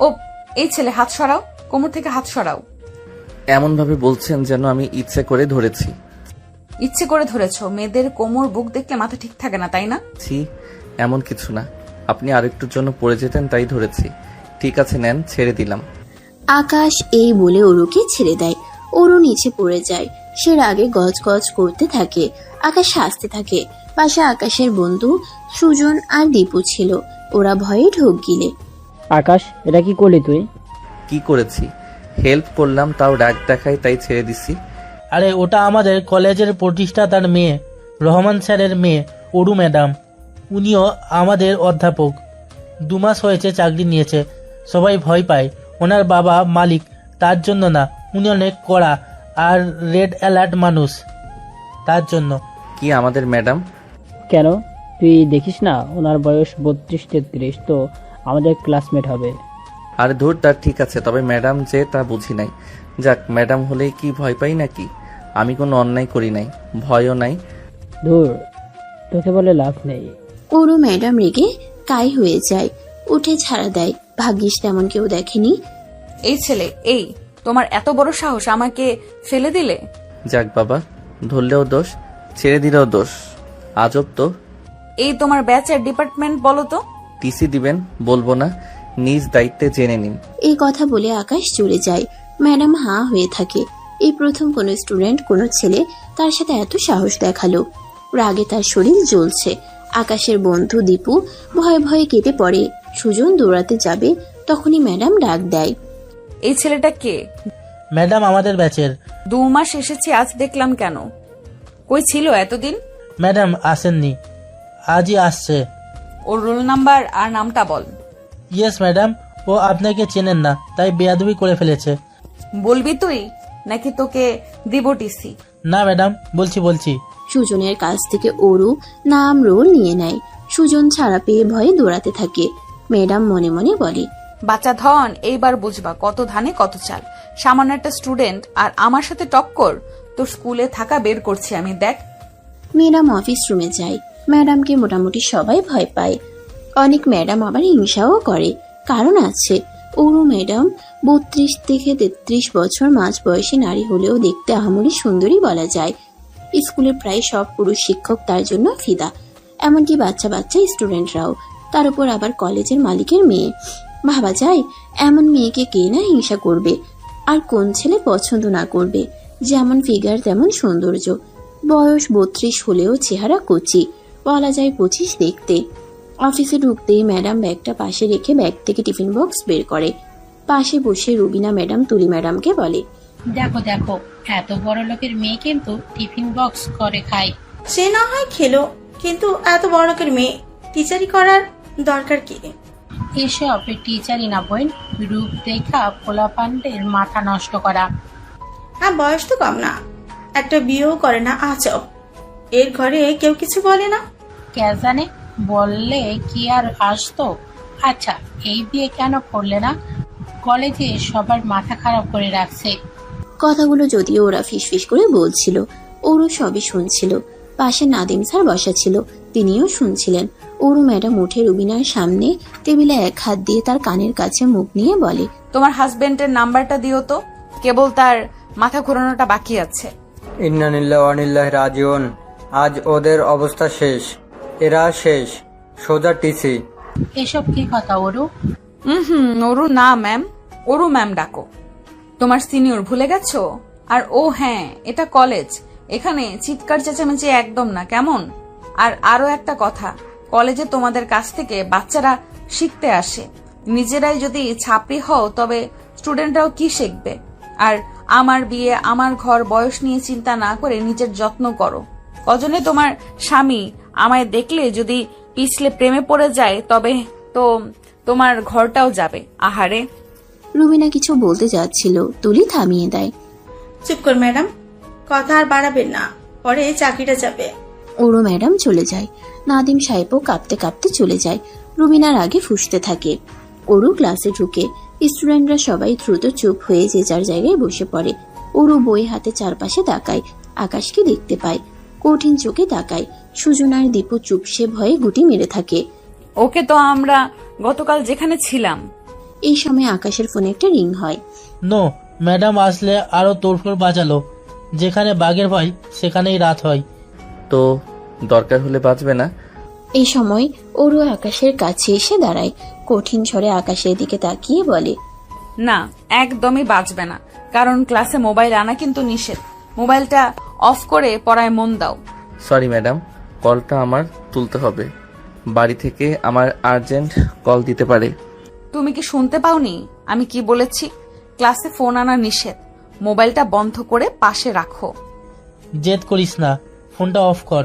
ও এই ছেলে, হাত সরাও, কোমর থেকে হাত সরাও। এমন ভাবে বলছেন যেন আমি ইচ্ছে করে ধরেছি। ইচ্ছে করে ধরেছো? মেয়েদের কোমর বুক দেখলে মাথা ঠিক থাকে না, তাই না? ছি, এমন কিছু না। আপনি আরেকটুর জন্য পড়ে যেতেন তাই ধরেছি। ঠিক আছে, নেন, ছেড়ে দিলাম। আকাশ এই বলে অরুকে ছেড়ে দেয়। অরু নিচে পড়ে যায়। সে রাগে গজগজ করতে থাকে। আকাশ হাসতে থাকে। পাশে আকাশের বন্ধু সুজন আর দীপু ছিল। ওরা ভয়ে ঢোক গিলে। আকাশ, এটা কি করলি তুই? কি করেছি? হেল্প করলাম, তাও রাগ দেখায় তাই ছেড়ে দিছি। আরে ওটা আমাদের কলেজের প্রতিষ্ঠাতার মেয়ে, রহমান স্যারের মেয়ে, অরু ম্যাডাম। উনিও আমাদের অধ্যাপক। 2 মাস হয়েছে চাকরি নিয়েছে। সবাই ভয় পায়। ওনার বাবা মালিক, তার জন্য না। উনি অনেক কড়া আর রেড অ্যালার্ট মানুষ, তার জন্য। কি আমাদের ম্যাডাম? কেন, তুই দেখিস না ওনার বয়স 32-33, তো আমাদের ক্লাসমেট হবে। আরে ধুর, তার ঠিক আছে, তবে ম্যাডাম যে তা বুঝি নাই। যাক, ম্যাডাম হলেই কি ভয় পাই নাকি? আমি কোনো অন্যায় করি নাই, ভয়ও নাই। ধুর, তোকে বলে লাভ নেই। অরু ম্যাডাম রেগে কাই হয়ে যায়। উঠে ছাড়া দেয়। ভাগ্যিস তেমন কেউ দেখেনি। এই ছেলে, এই তোমার এত বড় সাহস, আমাকে ফেলে দিলে? যাক বাবা, ধরলেও দোষ, ছেড়ে দিলেও দোষ। আজব তো। এই তোমার ব্যাচের ডিপার্টমেন্ট বলো তো? টিসি দিবেন? বলবো না, নিজ দায়িত্বে জেনে নিন। এই কথা বলে আকাশ চলে যায়। ম্যাডাম হাঁ হয়ে থাকে। এই প্রথম কোনো স্টুডেন্ট, কোনো ছেলে তার সাথে এত সাহস দেখালো। রাগে তার শরীর জ্বলছে। আকাশের বন্ধু দীপু ভয়ে ভয়ে কেটে পড়ে। সুজন দৌড়াতে যাবে, তখনই ম্যাডাম ডাক দেয়। এই ছেলেটা কে? ম্যাডাম আমাদের ব্যাচের। 2 মাস এসেছি, আজ দেখলাম কেন? কই ছিল এতদিন? ম্যাডাম আসেননি, আজই আসছে। ওর রোল নাম্বার আর নামটা বল। ইয়েস ম্যাডাম, ও আপনাকে চেনেন না, তাই বেয়াদবি করে ফেলেছে। বলবি তুই নাকি তোকে দিব টিসি? না ম্যাডাম, বলছি। সুজনের কাছ থেকে অরু নাম রোল নিয়ে নেয়। সুজন ছাড়া পেয়ে ভয়ে দৌড়াতে থাকে। ম্যাডাম মনে মনে বলে, বাচ্চা ধন, এইবার বুঝবা কত ধানে কত চাল। সামান্য একটা স্টুডেন্ট আর আমার সাথে টক্কর। তোর স্কুলে থাকা বের করছি আমি, দেখ। ম্যাডাম অফিস রুমে যায়। ম্যাডামকে মোটামুটি সবাই ভয় পায়। অনেক ম্যাডাম আবার হিংসাও করে। কারণ আছে। অরু ম্যাডাম 32 থেকে 33 বছর মাঝ বয়সী নারী হলেও দেখতে আহামরি সুন্দরী বলা যায়। স্কুলের প্রায় সব পুরুষ শিক্ষক তার জন্য ফিদা, এমনকি বাচ্চা বাচ্চা স্টুডেন্টরাও। তার উপর আবার কলেজের মালিকের মেয়ে। ভাবা যায়, এমন মেয়েকে কে না হিংসা করবে? আর কোন ছেলে পছন্দ না করবে? যেমন ফিগার তেমন সৌন্দর্য। বয়স 32 হলেও চেহারা কচি, বলা যায় 25 দেখতে। অফিসে ঢুকতেই ম্যাডাম ব্যাগটা পাশে রেখে ব্যাগ থেকে টিফিন বক্স বের করে। পাশে বসে রুবিনা ম্যাডাম তুলি ম্যাডামকে বলে, দেখো দেখো, এত বড় লোকের মেয়ে কিন্তু টিফিন বক্স করে খায়। সে না হয় খেলো, কিন্তু এত বড় লোকের মেয়ে টিচারি করার দরকার কি? এসব টিচারই না বোন, রূপ দেখা পোলাপানদের মাথা নষ্ট করা। হ্যাঁ, বয়স তো কম না, একটা বিয়েও করে না। আজব, এর ঘরে কেউ কিছু বলে না? কে জানে, বললে কি আর আসতো? আচ্ছা, এই বিয়ে কেন করলে না? কলেজে সবার মাথা খারাপ করে রাখছে। কথাগুলো যদিও ওরা ফিসফিস করে বলছিল, ওরও সবই শুনছিল। পাশে নাদিম স্যার বসা ছিল, তিনিও শুনছিলেন। অরু ম্যাডাম উঠে রুবিনার সামনে টেবিলে এক হাত দিয়ে তার কানের কাছে মুখ নিয়ে বলে, তোমার হাজবেন্ডের নাম্বারটা দিও তো, কেবল তার মাথা ঘোরানোটা বাকি আছে। ইন্না লিল্লাহি ওয়া ইন্না ইলাইহি রাজিউন। আজ ওদের অবস্থা শেষ, এরা শেষ, সোজা টিসি। এসব কি কথা অরু? অরু না ম্যাম, অরু ম্যাম ডাকো। তোমার সিনিয়র ভুলে গেছো? আর ও হ্যাঁ, এটা কলেজ, এখানে চিৎকার চেঁচামেচি একদম না, কেমন? আর আরো একটা কথা, কলেজে তোমাদের কাছ থেকে বাচ্চারা শিখতে আসে। নিজেরাই যদি ছাপড়ি হও তবে স্টুডেন্টরাও কি শিখবে? আর আমার বিয়ে, আমার ঘর, বয়স নিয়ে চিন্তা না করে নিজের যত্ন করো। কজনে তোমার স্বামী আমায় দেখলে যদি পিছলে প্রেমে পড়ে যায়, তবে তো তোমার ঘরটাও যাবে। আহারে। রুবিনা কিছু বলতে যাচ্ছিল, তুলি থামিয়ে দেয়। চুপ কর ম্যাডাম, কথা আর বাড়াবেন না, পরে চাকরিটা যাবে। অরু ম্যাডাম চলে যায়। নাদিম সাহেবও কাঁপতে কাঁপতে চলে যায়। রুবিনার আগে ফুঁসতে থাকে। অরু ক্লাসে ঢুকে। স্টুডেন্টরা সবাই দ্রুত চুপ হয়ে যে যার জায়গায় বসে পড়ে। অরু বই হাতে চারপাশে তাকায়। আকাশকে দেখতে পায়, কঠিন চোখে তাকায়। সুজন আর দীপু চুপসে ভয়ে গুটি মেরে থাকে। ওকে তো আমরা গতকাল যেখানে ছিলাম এই সময় আকাশের ফোনে একটা রিং হয়। নো, ম্যাডাম আসলে আরো তোড়ফোড় বাঁচালো। যেখানে বাঘের ভয় সেখানেই রাত হয়। তো দরকার হলে বাঁচবে না? এই সময় ওরু আকাশের কাছে এসে দাঁড়ায়, কঠিন স্বরে আকাশের দিকে তাকিয়ে বলে, না, একদমই বাঁচবে না, কারণ ক্লাসে মোবাইল আনা কিন্তু নিষেধ। মোবাইলটা অফ করে পড়ায় মন দাও। সরি ম্যাডাম, কলটা আমার তুলতে হবে। বাড়ি থেকে আমার আর্জেন্ট কল দিতে পারে। তুমি কি শুনতে পাওনি আমি কি বলেছি? ক্লাসে ফোন আনা নিষেধ। মোবাইলটা বন্ধ করে পাশে রাখো। জেদ করিস না, ফোনটা অফ কর।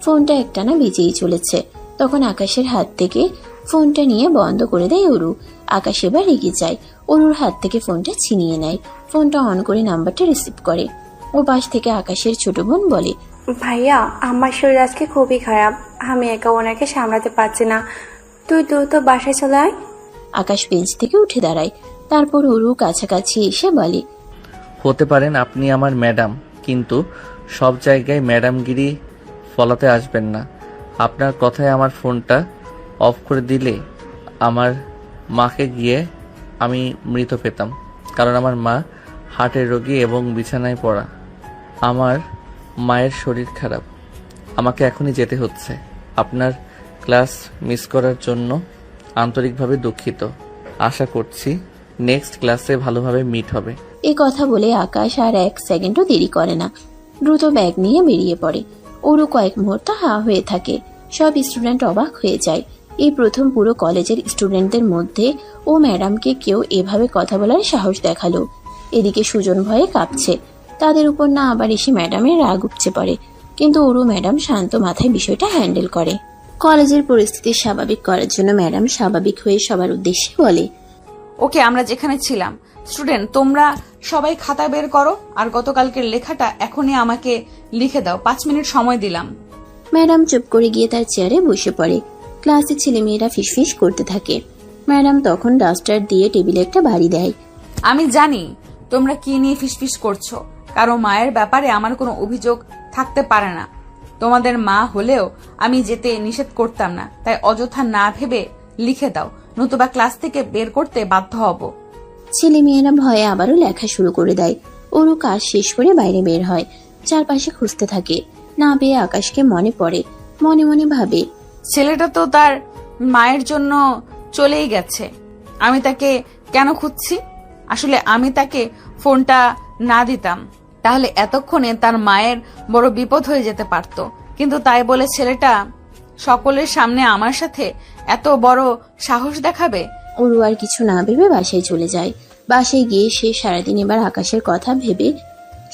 ফোনটা একটানা বেজেই চলেছে। তখন আকাশের হাত থেকে ফোনটা নিয়ে বন্ধ করে দেয় অরু। আকাশ এবার রেগে যায়, অরুর হাত থেকে ফোনটা ছিনিয়ে নেয়। ফোনটা অন করে নাম্বারটা রিসিভ করে। ও পাশ থেকে আকাশের ছোট বোন বলে, ভাইয়া, আমার শরীর আজকে খুবই খারাপ, আমি একা ওনাকে সামলাতে পারছি না, তুই দ্রুত বাসায় চলে আয়। আকাশ বেঞ্চ থেকে উঠে দাঁড়ায়। তারপর অরু কাছাকাছি এসে বলে, হতে পারেন আপনি আমার ম্যাডাম, কিন্তু সব জায়গায় ম্যাডামগিরি ফলাতে আসবেন না। আপনার কথায় আমার ফোনটা অফ করে দিলে আমার মাকে গিয়ে আমি মৃত পেতাম, কারণ আমার মা হার্টের রোগী এবং বিছানায় পড়া। আমার মায়ের শরীর খারাপ, আমাকে এখনই যেতে হচ্ছে। আপনার ক্লাস মিস করার জন্য আন্তরিকভাবে দুঃখিত। আশা করছি নেক্সট ক্লাসে ভালোভাবে মিট হবে। এই কথা বলে আকাশ আর এক সেকেন্ডও দেরি করে না, দ্রুত ব্যাগ নিয়ে বেরিয়ে পড়ে। ওরও কয়েক মুহূর্ত হা হয়ে থাকে। সব স্টুডেন্ট অবাক হয়ে যায়। এই প্রথম পুরো কলেজের স্টুডেন্টদের মধ্যে ও ম্যাডামকে কেউ এভাবে কথা বলার সাহস দেখালো। এদিকে সুজন ভয়ে কাঁপছে। তাদের উপর না আবার এসে ম্যাডামের রাগ উপচে পড়ে, কিন্তু ওরও ম্যাডাম শান্ত মাথায় বিষয়টা হ্যান্ডেল করে। কলেজের পরিস্থিতি স্বাভাবিক করার জন্য ম্যাডাম স্বাভাবিক হয়ে সবার উদ্দেশ্যে বলে, ওকে, আমরা যেখানে ছিলাম। স্টুডেন্ট, তোমরা সবাই খাতা বের করো আর গতকালকের লেখাটা এখনই আমাকে লিখে দাও। 5 মিনিট সময় দিলাম। ম্যাডাম চুপ করে গিয়ে তার চেয়ারে বসে পড়ে। ক্লাসে ছেলেমেয়েরা ফিসফিস করতে থাকে। ম্যাডাম তখন ডাস্টার দিয়ে টেবিলে একটা বাড়ি দেয়। আমি জানি তোমরা কি নিয়ে ফিসফিস করছো। কারো মায়ের ব্যাপারে আমার কোনো অভিযোগ থাকতে পারে না। তোমাদের মা হলেও আমি যেতে নিষেধ করতাম না, তাই অযথা না ভেবে লিখে দাও, নতুবা ক্লাস থেকে বের করতে বাধ্য হব। ছেলেমেয়েরা ভয়ে আবারও লেখা শুরু করে দেয়। ওরও কাজ শেষ করে বাইরে বের হয়। চারপাশে খুঁজতে থাকে। না পেয়ে আকাশকে মনে পড়ে। মনে মনে ভাবে, ছেলেটা তো তার মায়ের জন্য চলেই গেছে, আমি তাকে কেন খুঁজছি? আসলে আমি তাকে ফোনটা না দিতাম তাহলে এতক্ষণে তার মায়ের বড় বিপদ হয়ে যেতে পারত। কিন্তু তাই বলে ছেলেটা সকলের সামনে আমার সাথে এত বড় সাহস দেখাবে? ওরু আর কিছু না ভেবে বাসায় চলে যায়। বাসায় গিয়ে সে সারাদিন এবার আকাশের কথা ভেবে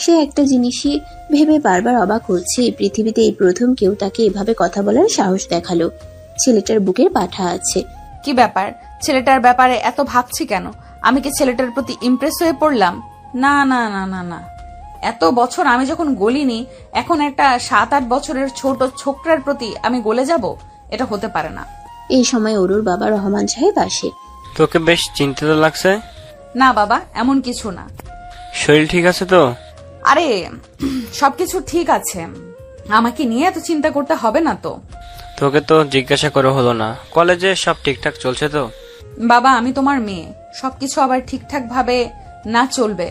সে একটা জিনিসই ভেবে বারবার অবাক হচ্ছে, এই পৃথিবীতে এই প্রথম কেউ তাকে এভাবে কথা বলার সাহস দেখালো। ছেলেটার বুকের পাঠা আছে। কি ব্যাপার? ছেলেটার ব্যাপারে এত ভাবছি কেন? আমি কি ছেলেটার প্রতি ইমপ্রেস হয়ে পড়লাম? না না না না না, এত বছর আমি যখন গলিনি, এখন একটা 7-8 বছরের ছোট ছোকরার প্রতি আমি গলে যাব? এটা হতে পারে না। এই সময় অরুর বাবা রহমান সাহেব আসে। তোকে বেশ চিন্তিত লাগছে। না বাবা, এমন কিছু না। শরীর ঠিক আছে তো? আরে সবকিছু ঠিক আছে, আমাকে নিয়ে এত চিন্তা করতে হবে না তো। তোকে তো জিজ্ঞাসা করে হলো না, কলেজে সব ঠিকঠাক চলছে তো? বাবা, আমি তোমার মেয়ে, সবকিছু আবার ঠিকঠাক ভাবে না চলবে?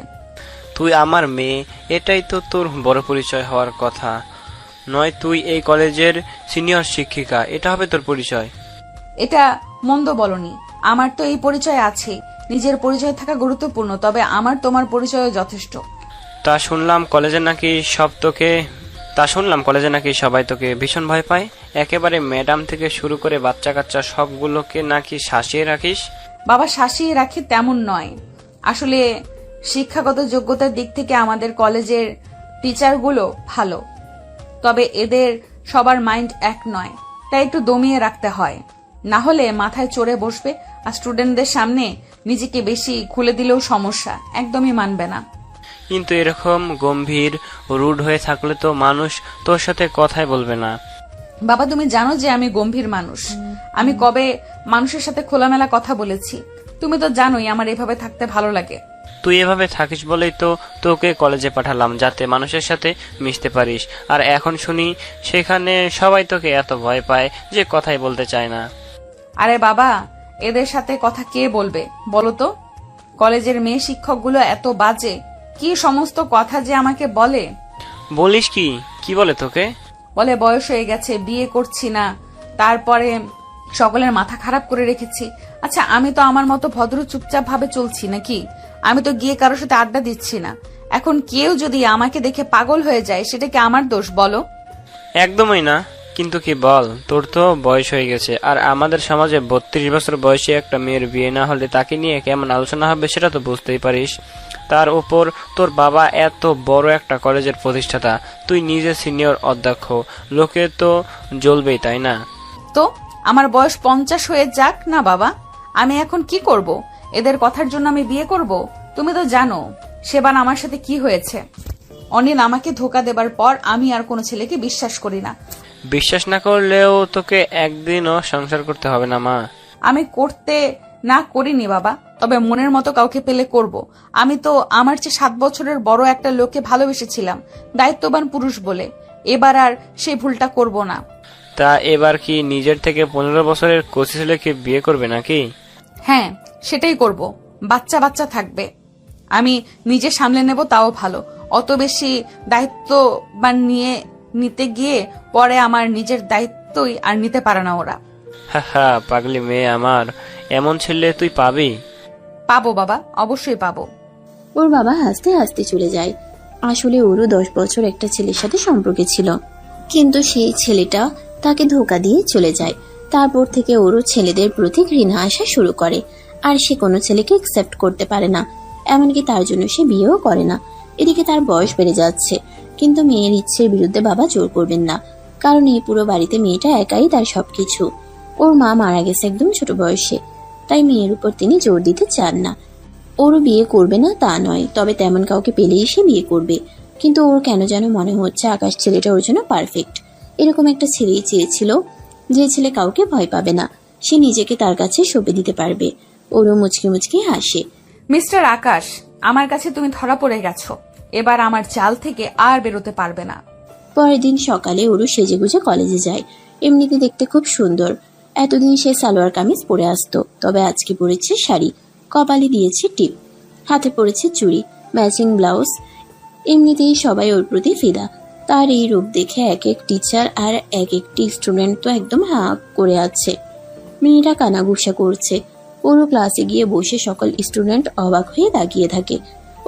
তুই আমার মেয়ে, এটাই তো তোর বড় পরিচয় হওয়ার কথা নয়। তুই এই কলেজের সিনিয়র শিক্ষিকা, এটা হবে তোর পরিচয়। এটা মন্দ বলনি, আমার তো এই পরিচয় আছে। নিজের পরিচয় থাকা গুরুত্বপূর্ণ, তবে আমার তোমার পরিচয় যথেষ্ট। তা শুনলাম কলেজে নাকি সবাই তোকে ভীষণ ভয় পায়। একেবারে ম্যাডাম থেকে শুরু করে বাচ্চা কাচ্চা সবগুলোকে নাকি শাসিয়ে রাখিস। বাবা, শাসিয়ে রাখি তেমন নয়। আসলে শিক্ষাগত যোগ্যতার দিক থেকে আমাদের কলেজের টিচারগুলো ভালো, তবে এদের সবার মাইন্ড এক নয়, তাই একটু দমিয়ে রাখতে হয়। না হলে মাথায় চড়ে বসবে আর স্টুডেন্টদের সামনে নিজেকে বেশি খুলে দিলেও সমস্যা, একদমই মানবে না। কিন্তু এরকম গম্ভীর রুড হয়ে থাকলে তো মানুষ তোর সাথে কথাই বলবে না। বাবা, তুমি জানো যে আমি গম্ভীর মানুষ। আমি কবে মানুষের সাথে খোলামেলা কথা বলেছি? তুমি তো জানোই আমার এভাবে থাকতে ভালো লাগে। তুই এভাবে থাকিস বলেই তো তোকে কলেজে পাঠালাম, যাতে মানুষের সাথে মিশতে পারিস। আর এখন শুনি সেখানে সবাই তোকে এত ভয় পায় যে কথাই বলতে চায় না। আরে বাবা, এদের সাথে কথা কে বলবে বলো তো? কলেজের মেয়ে শিক্ষকগুলো এত বাজে, কি সমস্ত কথা যে আমাকে বলে। বলিস কি? কি বলে তোকে? বলে বয়স হয়ে গেছে, বিয়ে করছি না, তারপরে সকলের মাথা খারাপ করে রেখেছি। আচ্ছা, আমি তো আমার মতো ভদ্র চুপচাপ ভাবে চলছি নাকি? আমি তো গিয়ে কারোর সাথে আড্ডা দিচ্ছি না। এখন কেউ যদি আমাকে দেখে পাগল হয়ে যায়, সেটা কি আমার দোষ বলো? একদমই না। কিন্তু কি বল, তোর তো বয়স হয়ে গেছে, আর আমাদের সমাজে 32 বছর বয়সী একটা মেয়ের বিয়ে না হলে তাকে নিয়ে কেমন আলোচনা হবে সেটা তো বুঝতেই পারিস। তার উপর তোর বাবা এত বড় একটা কলেজের প্রতিষ্ঠাতা, তুই নিজে সিনিয়র অধ্যক্ষ, লোকে তো জ্বলবেই, তাই না? তো আমার বয়স 50 হয়ে যাক না বাবা, আমি এখন কি করব? এদের কথার জন্য আমি বিয়ে করব? তুমি তো জানো সেবার আমার সাথে কি হয়েছে। অনিল আমাকে ধোকা দেবার পর আমি আর কোনো ছেলেকে বিশ্বাস করি না। বিশ্বাস না করলেও তোকে একদিনও সংসার করতে হবে না মা। আমি করতে না করিনি বাবা, তবে মনের মতো কাউকে পেলে করব। আমি তো আমার চেয়ে 7 বছরের বড় একটা লোককে ভালোবেসেছিলাম, দায়িত্ববান পুরুষ বলে। এবার আর সেই ভুলটা করব না। তা এবার কি নিজের থেকে 15 বছরের কচি ছেলেকে বিয়ে করবে নাকি? হ্যাঁ, সেটাই করব। বাচ্চা বাচ্চা থাকবে, আমি নিজে সামলে নেব, তাও ভালো। অত বেশি দায়িত্ববান নিতে গিয়ে পরে আমার নিজের দায়িত্বই আর নিতে পারে না ওরা। হা, পাগলি মেয়ে আমার, এমন ছেলে তুই পাবি? পাবো বাবা, অবশ্যই পাবো। ওর বাবা হাসতে হাসতে চলে যায়। আসলে ওরও 10 বছর একটা ছেলের সাথে সম্পর্কে ছিল, কিন্তু সেই ছেলেটা তাকে ধোকা দিয়ে চলে যায়। তারপর থেকে ওরও ছেলেদের প্রতি ঘৃণা আসা শুরু করে, আর সে কোনো ছেলেকে অ্যাকসেপ্ট করতে পারে না, এমনকি তার জন্য সে বিয়েও করে না। এদিকে তার বয়স বেড়ে যাচ্ছে, কিন্তু মেয়ের ইচ্ছের বিরুদ্ধে বাবা জোর করবেন না, কারণ এই পুরো বাড়িতে মেয়েটা একাই তার সবকিছু। ওর মা মারা গেছে একদম ছোট বয়সে, তাই মেয়ের উপর তিনি জোর দিতে চান না। ওরও বিয়ে করবে না তা নয়, তবে তেমন কাউকে পেলেই সে বিয়ে করবে। কিন্তু ওর কেন যেন মনে হচ্ছে আকাশ ছেলেটা ওর জন্য পারফেক্ট। এরকম একটা ছেলেই চেয়েছিল, যে ছেলে কাউকে ভয় পাবে না, সে নিজেকে তার কাছে সঁপে দিতে পারবে। ওরও মুচকি মুচকি হাসে। মিস্টার আকাশ, আমার কাছে তুমি ধরা পড়ে গেছো, এবার আমার জাল থেকে আর বেরোতে পারবে না। পরের দিন সকালে ওরু সেজেগুজে কলেজে যায়। এমনিতে দেখতে খুব সুন্দর। এতদিন সে সালোয়ার কামিজ পরে আসতো, তবে আজকে পরেছে শাড়ি, কপালে দিয়েছে টিপ, হাতে পরেছে চুড়ি, ম্যাচিং ব্লাউজ। এমনিতেই সবাই ওর প্রতি ফিদা। তার এই রূপ দেখে এক এক টিচার আর এক একটি স্টুডেন্ট তো একদম হাঁ করে আছে। মেয়েটা কানাঘুষা করছে। ওরও ক্লাসে গিয়ে বসে সকল স্টুডেন্ট অবাক হয়ে তাকিয়ে থাকে।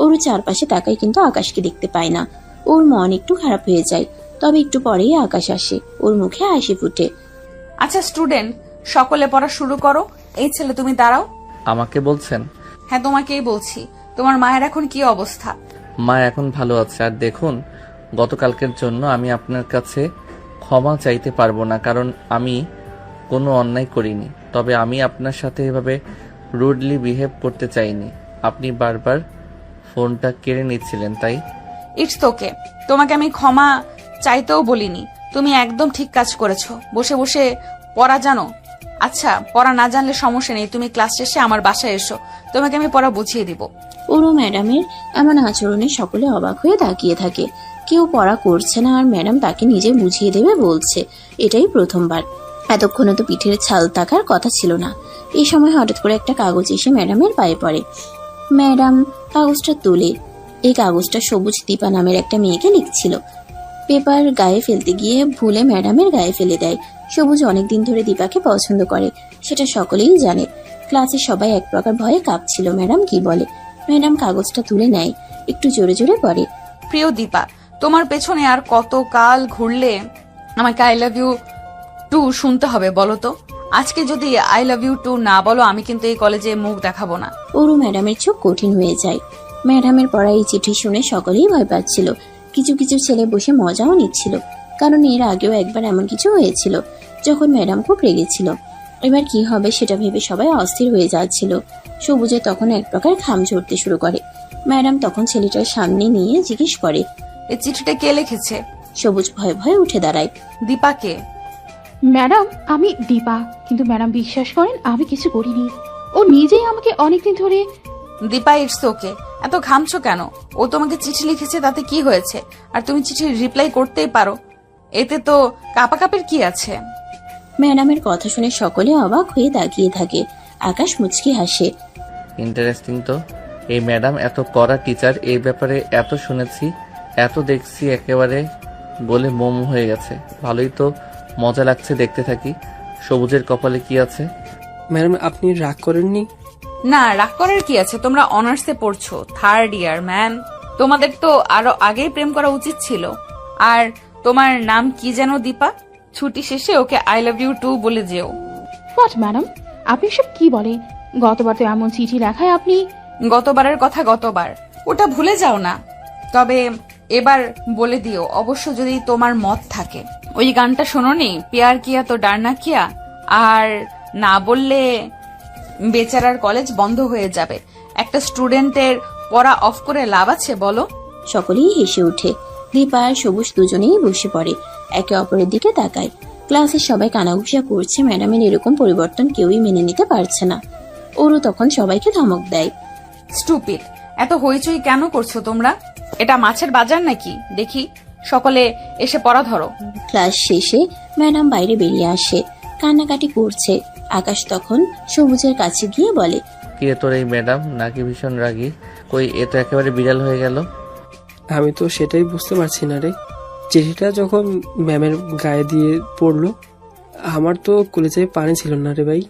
ওরও চারপাশে তাকায়, কিন্তু আকাশকে দেখতে পায় না। ওর মন একটু খারাপ হয়ে যায়, তবে একটু পরেই আকাশ আসে। ওর মুখে হাসি ফুটে। আচ্ছা স্টুডেন্ট, সকলে পড়া শুরু করো। এই ছেলে, তুমি দাঁড়াও। আমাকে বলছেন? হ্যাঁ, তোমাকেই বলছি। তোমার মায়ের এখন কি অবস্থা? মা এখন ভালো আছে। আর দেখুন, গতকালকের জন্য আমি আপনার কাছে ক্ষমা চাইতে পারবো না, কারণ আমি কোনো অন্যায় করিনি। তবে আমি আপনার সাথে এভাবে রুডলি বিহেভ করতে চাইনি। আপনি বারবার ফোনটা কেড়ে নিচ্ছিলেন, তাই। ইটস ওকে, তোমাকে আমি ক্ষমা চাইতেও বলিনি। তুমি একদম ঠিক কাজ করেছো। বসে বসে পড়া জানো? আচ্ছা, পড়া না জানলে সমস্যা নেই, তুমি ক্লাস শেষে আমার বাসায় এসো, তোমাকে আমি পড়া বুঝিয়ে দিব। ওরও ম্যাডামের এমন আচরণে সকলে অবাক হয়ে তাকিয়ে থাকে। কেউ পড়া করছে না, আর ম্যাডাম তাকে নিজে বুঝিয়ে দেবে বলছে। এটাই প্রথমবার। এতক্ষণে তো পিঠের ছাল থাকার কথা ছিল না। এই সময় হঠাৎ করে একটা কাগজ এসে ম্যাডামের পায়ে পড়ে। ম্যাডাম কাগজটা তোলে। এই কাগজটা সবুজ দীপা নামের একটা মেয়েকে লিখছিল। পেপার গায়ে ফেলতে গিয়ে ভুলে ম্যাডামের গায়ে ফেলে দেয়। সবুজ অনেকদিন ধরে দীপাকে পছন্দ করে, সেটা সকলেই জানে। ক্লাসে সবাই এক প্রকার ভয়ে কাঁপছিল ম্যাডাম কি বলে। ম্যাডাম কাগজটা তুলে নেয়, একটু জোরে জোরে পড়ে। প্রিয় দীপা, তোমার পেছনে আর কত কাল ঘুরলে আমাকে আই লাভ ইউ টু শুনতে হবে বলো তো? আজকে যদি আই লাভ ইউ টু না বলো, আমি কিন্তু এই কলেজে মুখ দেখাবো না। ওরু ম্যাডামের চোখ কঠিন হয়ে যায়। ম্যাডামের পড়া এই চিঠি শুনে সকলেই ভয় পাচ্ছিল। কিছু কিছু ছেলে বসে মজাও নিচ্ছিল, কারণ এর আগেও একবার এমন কিছু হয়েছিল, যখন ম্যাডাম খুব রেগেছিল। এবার কি হবে সেটা ভেবে সবাই অস্থির হয়ে যাচ্ছিল। সবুজে তখন এক প্রকার ঘাম ঝরতে শুরু করে। ম্যাডাম তখন ছেলেটার সামনে নিয়ে জিজ্ঞেস করে, এই চিঠিটা কে লিখেছে? সবুজ ভয়ে ভয়ে উঠে দাঁড়ায়। দীপাকে। ম্যাডাম, আমি দীপা, কিন্তু ম্যাডাম বিশ্বাস করেন আমি কিছু করিনি। ও নিজেই আমাকে অনেকদিন ধরে। দীপা, ইটস ওকে, এত ঘামছো কেন? ও তোমাকে চিঠি লিখেছে, তাতে কি হয়েছে? আর তুমি চিঠির রিপ্লাই করতেই পারো, এতে তো কাপাকাপির কি আছে? ম্যাডামের কথা শুনে সকলে অবাক হয়ে তাকিয়ে থাকে। আকাশ মুচকি হাসে। ইন্টারেস্টিং তো। এই ম্যাডাম এত কড়া টিচার, এই ব্যাপারে এত শুনেছি, এত দেখছি, একেবারে বলে মোম হয়ে গেছে। ভালোই তো মজা লাগছে, দেখতে থাকি। সবুজের কপালে কি আছে? ম্যাডাম আপনি রাগ করেননি? না, রাগ করার কি আছে? তোমরা অনার্সে পড়ছো, 3rd ইয়ার ম্যান। তোমাদের তো আরো আগেই প্রেম করা উচিত ছিল। আর তোমার নাম কি যেন? দীপা। ছুটি শেষে okay I love you too বলে যেও। হোয়াট ম্যাডাম, আপনি সব কি বলে? গতবার তো এমন চিঠি লেখায় আপনি। গতবারের কথা গতবার, ওটা ভুলে যাও না। তবে এবার বলে দিও, অবশ্য যদি তোমার মত থাকে। ওই গানটা শোনোনি, প্যার কিয়া তো ডারনা কিয়া? আর না বললে বেচারার কলেজ বন্ধ হয়ে যাবে। একটা স্টুডেন্টের পড়া অফ করে লাভ আছে বলো? সকলেই হেসে ওঠে। দীপা আর সবুজ দুজনেই বসে পড়ে, একে অপরের দিকে তাকায়। ক্লাসের সবাই কানাঘুষা করছে, ম্যাডামের এরকম পরিবর্তন কেউই মেনে নিতে পারছে না। ওরও তখন সবাইকে ধমক দেয়। স্টুপিড, এত হইচই কেন করছো তোমরা? এটা মাছের বাজার নাকি? দেখি সকলে এসে পড়া ধরো। ক্লাস শেষে ম্যাডাম বাইরে বেরিয়ে আসে, কান্নাকাটি করছে। আকাশ তখন সবুজের কাছে গিয়ে বলে, কিরে তোর এই ম্যাডাম নাকি ভীষণ রাগী? কই, এ তো একেবারে বিড়াল হয়ে গেল। আমি তো সেটাই বুঝতে পারছি না রে। চিঠিটা যখন ম্যামের গায়ে দিয়ে পড়লো, আমার তো কলেজে পানি ছিল না রে ভাই।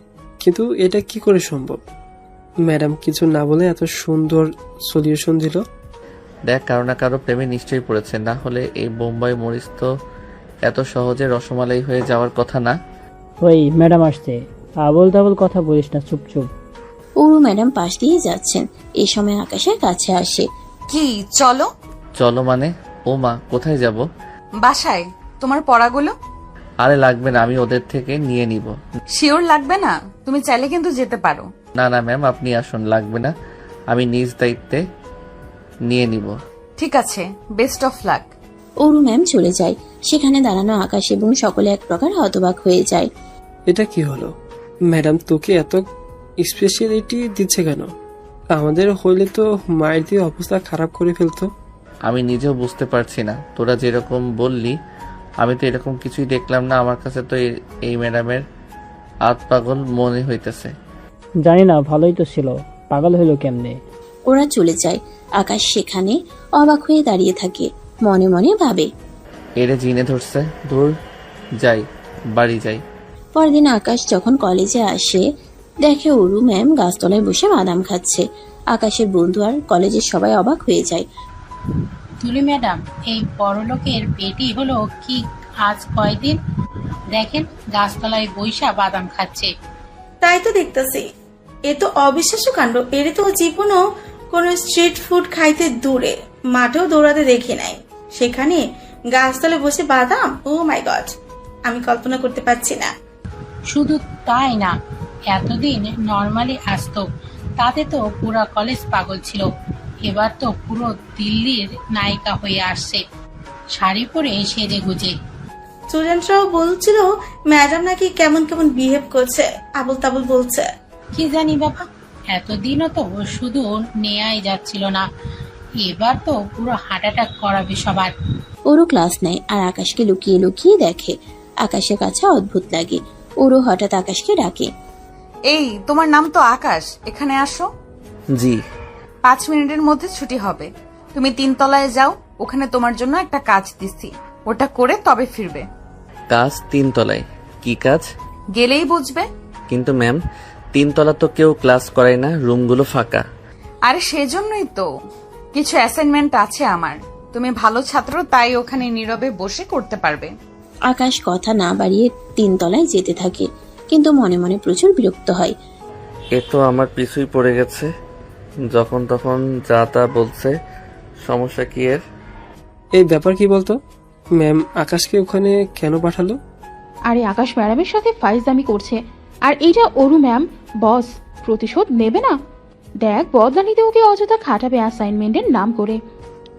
কিন্তু এটা কি করে সম্ভব? ম্যাডাম কিছু না বলে এত সুন্দর সলিউশন দিল। দেখ, কারো না কারো প্রেমে নিশ্চয়ই পড়েছে, না হলে এই বোম্বাই মরিচ তো এত সহজে রসমালাই হয়ে যাওয়ার কথা না। ওই ম্যাডাম আসছে, আবল তাবল কথা বলিস না, চুপ চুপ। ওরু ম্যাডাম পাশ দিয়ে যাচ্ছেন, এই সময় আকাশের কাছে আসে। কি চলো? চলো মানে? ও মা, কোথায় যাব? বাসায়। তোমার পড়াগুলো? আরে লাগবে না, আমি ওদের থেকে নিয়ে নিব। শিওর লাগবে না? তুমি চাইলে কিন্তু যেতে পারো। না না ম্যাম, আপনি আসুন, লাগবে না, আমি নিজ দায়িত্বে নিয়ে নিব। ঠিক আছে, best of luck. Oru ma'am চলে যায়। সেখানে দাঁড়ানো আকাশ এবং সকলে এক প্রকার হতবাক হয়ে যায়। এটা কি হলো? ম্যাডাম তোকে এত স্পেশালিটি দিচ্ছে কেন? আমাদের হইলে তো মায়ের দিয়ে অবস্থা খারাপ করে ফেলতো। আমি নিজেও বুঝতে পারছি না, তোরা যেরকম বললি আমি তো এরকম কিছুই দেখলাম না। আমার কাছে তো এই ম্যাডামের আত পাগল মনে হইতেছে। জানি না, ভালোই তো ছিল, পাগল হইলো কেমনে? ওরা চলে যায়। আকাশ সেখানে অবাক হয়ে দাঁড়িয়ে থাকে, মনে মনে ভাবে, এরে জিনে ধরছে। দূর যাই, বাড়ি যাই। পরদিন আকাশ যখন কলেজে আসে, দেখে অরু ম্যাম গাছতলায় বসে বাদাম খাচ্ছে। আকাশের বন্ধু আর কলেজের সবাই অবাক হয়ে যায়। তুলি ম্যাডাম, এই বড়লোকের বেটি হলো কি আজ কয়দিন? দেখেন গাছতলায় বৈশা বাদাম খাচ্ছে। তাই তো দেখতেছি, এ তো অবিশ্বাস্য কাণ্ড। এর তো জীবনও কোনো স্ট্রিট ফুড খাইতে দূরে, মাঠেও দৌড়াতে দেখি নাই, সেখানে গাছতলে বসে বাদাম। ও মাই গড, আমি কল্পনা করতে পারছি না। শুধু তাই না, এতদিন নর্মালি আসতো, তাতে তো পুরো কলেজ পাগল ছিল। এবার তো পুরো দিল্লির নায়িকা হয়ে আসছে, শাড়ি পরে সেজে গুজে। স্টুডেন্টরাও বলছিল ম্যাডাম নাকি কেমন কেমন বিহেভ করছে, আবল তাবল বলছে। কি জানি বাবা, এতদিনও তো শুধু নেয়াই যাচ্ছিল না, এবার তো পুরো হার্ট অ্যাটাক করাবে সবার। ওরও ক্লাস নেয় আর আকাশকে লুকিয়ে লুকিয়ে দেখে। আকাশের কাছে অদ্ভুত লাগে। ওরও হঠাৎ আকাশকে ডাকে, এই তোমার নাম তো আকাশ, এখানে আসো। জি। 5 মিনিটের মধ্যে ছুটি হবে, তুমি 3 তলায় যাও, ওখানে তোমার জন্য একটা কাজ দিছি, ওটা করে তবে ফিরবে। কাজ 3 তলায়? কি কাজ? গেলেই বুঝবে। কিন্তু ম্যাম, 3 তলা তো কেউ ক্লাস করায় না, রুমগুলো ফাঁকা। আরে সেজন্যই তো, কিছু অ্যাসাইনমেন্ট আছে আমার, তুমি ভালো ছাত্র, তাই ওখানে নীরবে বসে করতে পারবে। আকাশ কথা না বাড়িয়ে 3 তলায় যেতে থাকে, কিন্তু মনে মনে প্রচুর বিরক্ত হয়। এ তো আমার পিছুই পড়ে গেছে, যখন তখন যা তা বলছে। সমস্যা কি এর? এই ব্যাপার কি বলতো? ম্যাম আকাশকে ওখানে কেন পাঠালো? আরে আকাশ ম্যাডামের সাথে ফাইজলামি করছে, আর এইটা অরু ম্যাম বস, প্রতিশোধ নেবে না। দেখ, বদলানিতে ওকে অযথা খাটাবে অ্যাসাইনমেন্টের নাম করে।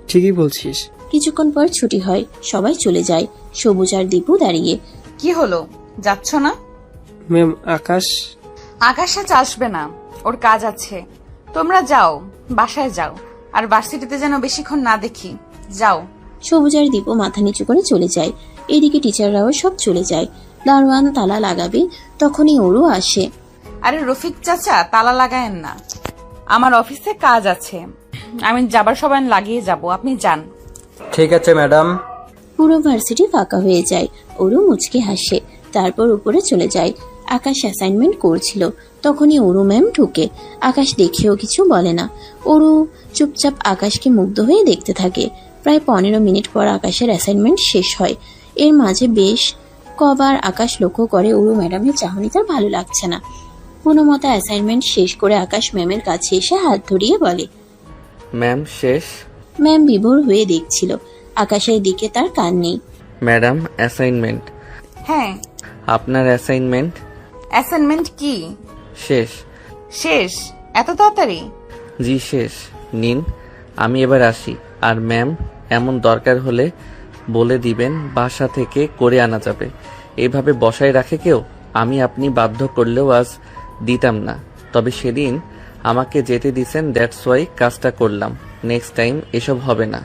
ঠিকই বলছিস। কিছুক্ষণ পর ছুটি হয়, সবাই চলে যায়। সবুজ আর দীপু দাঁড়িয়ে। কি হলো, যাচ্ছ না? ম্যাম আকাশ আকাশ আসবে না, ওর কাজ আছে। তোমরা যাও, বাসায় যাও, আর ভার্সিটিতে যেন বেশিক্ষণ না দেখি। যাও। সবুজ আর দীপু মাথা নিচু করে চলে যায়। এদিকে টিচাররাও সব চলে যায়। দারোয়ান তালা লাগাবে, তখনই ওরও আসে। আরে রফিক চাচা, তালা লাগায়েন না, আমার অফিসে কাজ আছে, আমি যাবার সময় লাগিয়ে যাব, আপনি যান। ঠিক আছে ম্যাডাম। পুরো ভার্সিটি ফাঁকা হয়ে যায়। ওরু মুচকে হাসে, তারপর উপরে চলে যায়। আকাশ অ্যাসাইনমেন্ট করছিল, তখনই ওরু ম্যাম ঢুকে। আকাশ দেখেও কিছু বলে না। ওরু চুপচাপ আকাশকে মুগ্ধ হয়ে দেখতে থাকে। প্রায় 15 মিনিট পর আকাশের অ্যাসাইনমেন্ট শেষ হয়। এর মাঝে বেশ কবার আকাশ লক্ষ্য করে ওরু ম্যাডামের চাহনি তার ভালো লাগছে না। কোনো মতো অ্যাসাইনমেন্ট শেষ করে আকাশ ম্যামের কাছে এসে হাত ধরিয়ে বলে, ম্যাম শেষ। ম্যাম বিভোর হয়ে দেখছিল, আকাশের দিকে তার কান নেই। Madam assignment. হ্যাঁ, আপনার অ্যাসাইনমেন্ট অ্যাসাইনমেন্ট কি শেষ? শেষ? এত তাড়াতাড়ি? জি শেষ। নিন, আমি এবার আসি। আর ম্যাম, এমন দরকার হলে বলে দিবেন, বাসা থেকে করে আনা যাবে। এইভাবে বসায় রাখে কেউ? আমি আপনি বাধ্য করলেও আজ দিতাম না, তবে সেদিন আমাকে যেতে দিছেন, দ্যাটস ওয়াই কাজটা করলাম। নেক্সট টাইম এসব হবে না।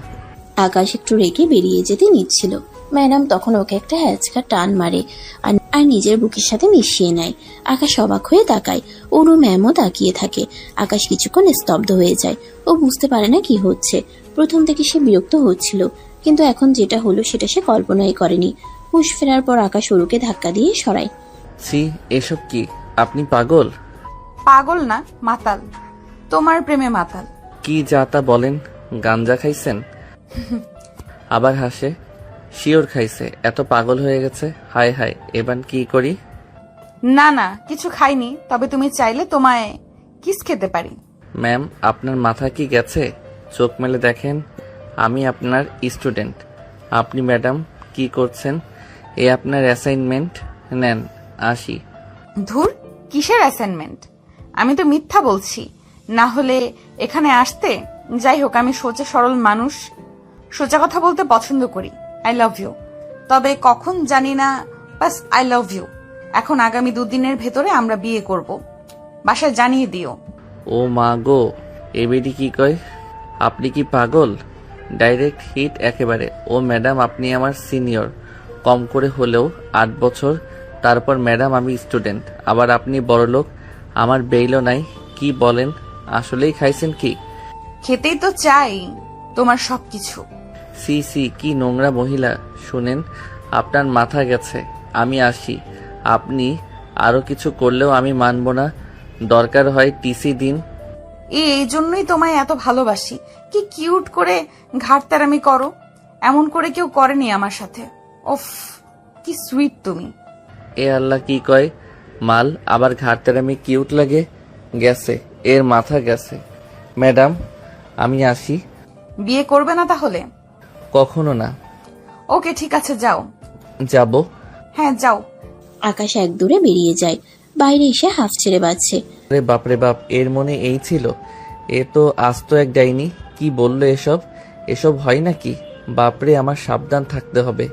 আকাশ একটু রেগে বেরিয়ে যেতে নিচ্ছিল, ম্যাডাম তখন ওকে একটা হ্যাচকা টান মারে আর নিজের বুকের সাথে মিশিয়ে নেয়। আকাশ অবাক হয়ে তাকায়, ওরু ম্যামও তাকিয়ে থাকে। আকাশ কিছুক্ষণ স্তব্ধ হয়ে যায়। ও বুঝতে পারে না কি হচ্ছে। প্রথম থেকে সে বিরক্ত হচ্ছিল, কিন্তু এখন যেটা হলো সেটা সে কল্পনাই করেনি। হুঁশ ফেরার পর আকাশ ওরুকে ধাক্কা দিয়ে সরায়। ছি, এসব কি? আপনি পাগল? পাগল না, মাতাল, তোমার প্রেমে মাতাল। কি যা তা বলেন? গাঞ্জা খাইছেন? আবার হাসে। শিওর খাইছে, এত পাগল হয়ে গেছে। হায় হায়, এবার কি করি? না না, কিছু খাইনি, তবে তুমি চাইলে তোমায় কিস খেতে পারি। ম্যাম, আপনার মাথা কি গেছে? চোখ মেলে দেখেন, আমি আপনার স্টুডেন্ট। আপনি ম্যাডাম কি করছেন? এ আপনার অ্যাসাইনমেন্ট নেন, আসি। ধুর, কিসের অ্যাসাইনমেন্ট? আমি তো মিথ্যা বলছি, না হলে এখানে আসতে। যাই হোক, আমি সোজা সরল মানুষ, সোজা কথা বলতে পছন্দ করি। আই লাভ ইউ, তবে কখন জানি না, বাস আই লাভ ইউ। এখন আগামী 2 দিনের ভেতরে আমরা বিয়ে করব, বাসায় জানিয়ে দিও। ও মা গো, এ বেডি কি কয়? আপনি কি পাগল? ডাইরেক্ট হিট একেবারে। ও ম্যাডাম, আপনি আমার সিনিয়র, কম করে হলেও 8 বছর। তারপর ম্যাডাম আমি স্টুডেন্ট, আবার আপনি বড়লোক, আমার বেইলও নাই। কি বলেন? আসলেই খাইছেন কি? খেতেই তো চাই তোমার সবকিছু। সি সি, কি নোংরা মহিলা। শুনেন, আপনার মাথা গেছে। আমি আসি। আপনি আরো কিছু করলেও আমি মানব না। দরকার হয় টিসি দিন। এই জন্যই তোমায় এত ভালোবাসি। কি কিউট করে ঘাড়তারামি করো, এমন করে কেউ করেনি আমার সাথে। ওফ, কি সুইট তুমি। এ আল্লাহ, কি কয়? মাল আবার ঘাটতেরামি কিউট লাগে? গেছে, এর মাথা গেছে। ম্যাডাম আমি আসি। বিয়ে করবে না তাহলে? কখনো না। ওকে, ঠিক আছে, যাও। যাব? হ্যাঁ, যাও। আকাশ এক দূরে বেরিয়ে যায়। বাইরে এসে হাফ ছেড়ে বাজছে। রে বাপরে বাপ, এর মনে এই ছিল? এ তো আস্ত এক ডাইনি। কি বললো এসব? এসব হয় নাকি? বাপরে, আমার সাবধান থাকতে হবে।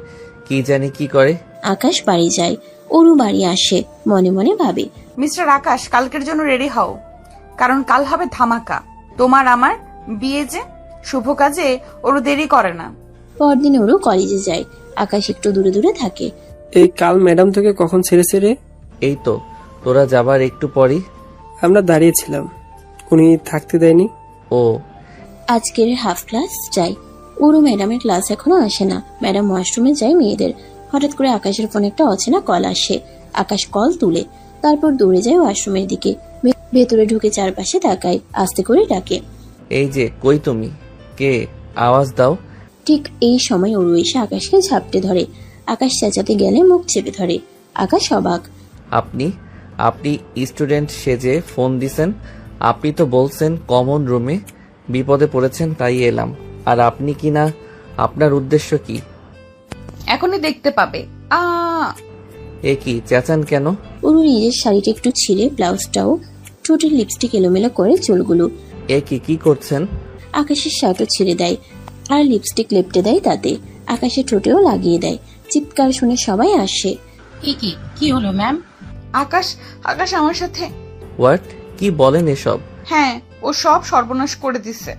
কি জানি কি করে। আকাশ বাড়ি যায়, ওরু বাড়ি আসে, মনে মনে ভাবে, মিস্টার আকাশ, কালকের জন্য রেডি হও, কারণ কাল হবে ধামাকা। তোমার আমার বিয়ে যে, শুভ কাজে ওরও দেরি করে না। পরদিন ওরু কলেজে যায়। আকাশ একটু দূরে দূরে থাকে। এই কাল ম্যাডাম তোকে কখন ছেড়েছে রে? এই তো তোরা যাবার একটু পরই। আমরা দাঁড়িয়েছিলাম, উনি থাকতে দেয়নি। ও, আজকের হাফ ক্লাস যায়। ওরু ম্যাডামের ক্লাস এখনো আসে না। ম্যাডাম ওয়াশরুমে যায় মেয়েদের। হঠাৎ করে আকাশের ফোনে একটা অচেনা কল আসে। আকাশ কল তুলে, তারপর দৌড়ে যায় ওয়াশরুমের দিকে। ভেতরে ঢুকে চারপাশে তাকায়, আস্তে করে ডাকে, এই যে, কই তুমি? কে? আওয়াজ দাও। ঠিক এই সময় ওরু এসে আকাশকে ঝাপটে ধরে। আকাশ চেঁচাতে গেলে মুখ চেপে ধরে। আকাশ অবাক। আপনি আপনি স্টুডেন্ট সেজে ফোন দিছেন? আপনি তো বলছেন কমন রুমে বিপদে পড়েছেন, তাই এলাম। আর আপনি কি না? আপনার উদ্দেশ্য কি? এখনই দেখতে পাবে। এ কি চেঁচান কেন? ওরু নিজের শাড়িটা একটু ছিঁড়ে, ব্লাউজটাও, ঠোঁটের লিপস্টিক এলোমেলো করে চুলগুলো। এ কি করছেন? আকাশের শার্টও ছিঁড়ে দেয় আর লিপস্টিক লেপটে দেয় তাতে। আকাশের ঠোঁটেও লাগিয়ে দেয়। চিৎকার শুনে সবাই আসে। কি হলো ম্যাম? আকাশ আকাশ আমার সাথে। হোয়াট? কি বলেন এসব? হ্যাঁ, ও সব সর্বনাশ করে দিছে।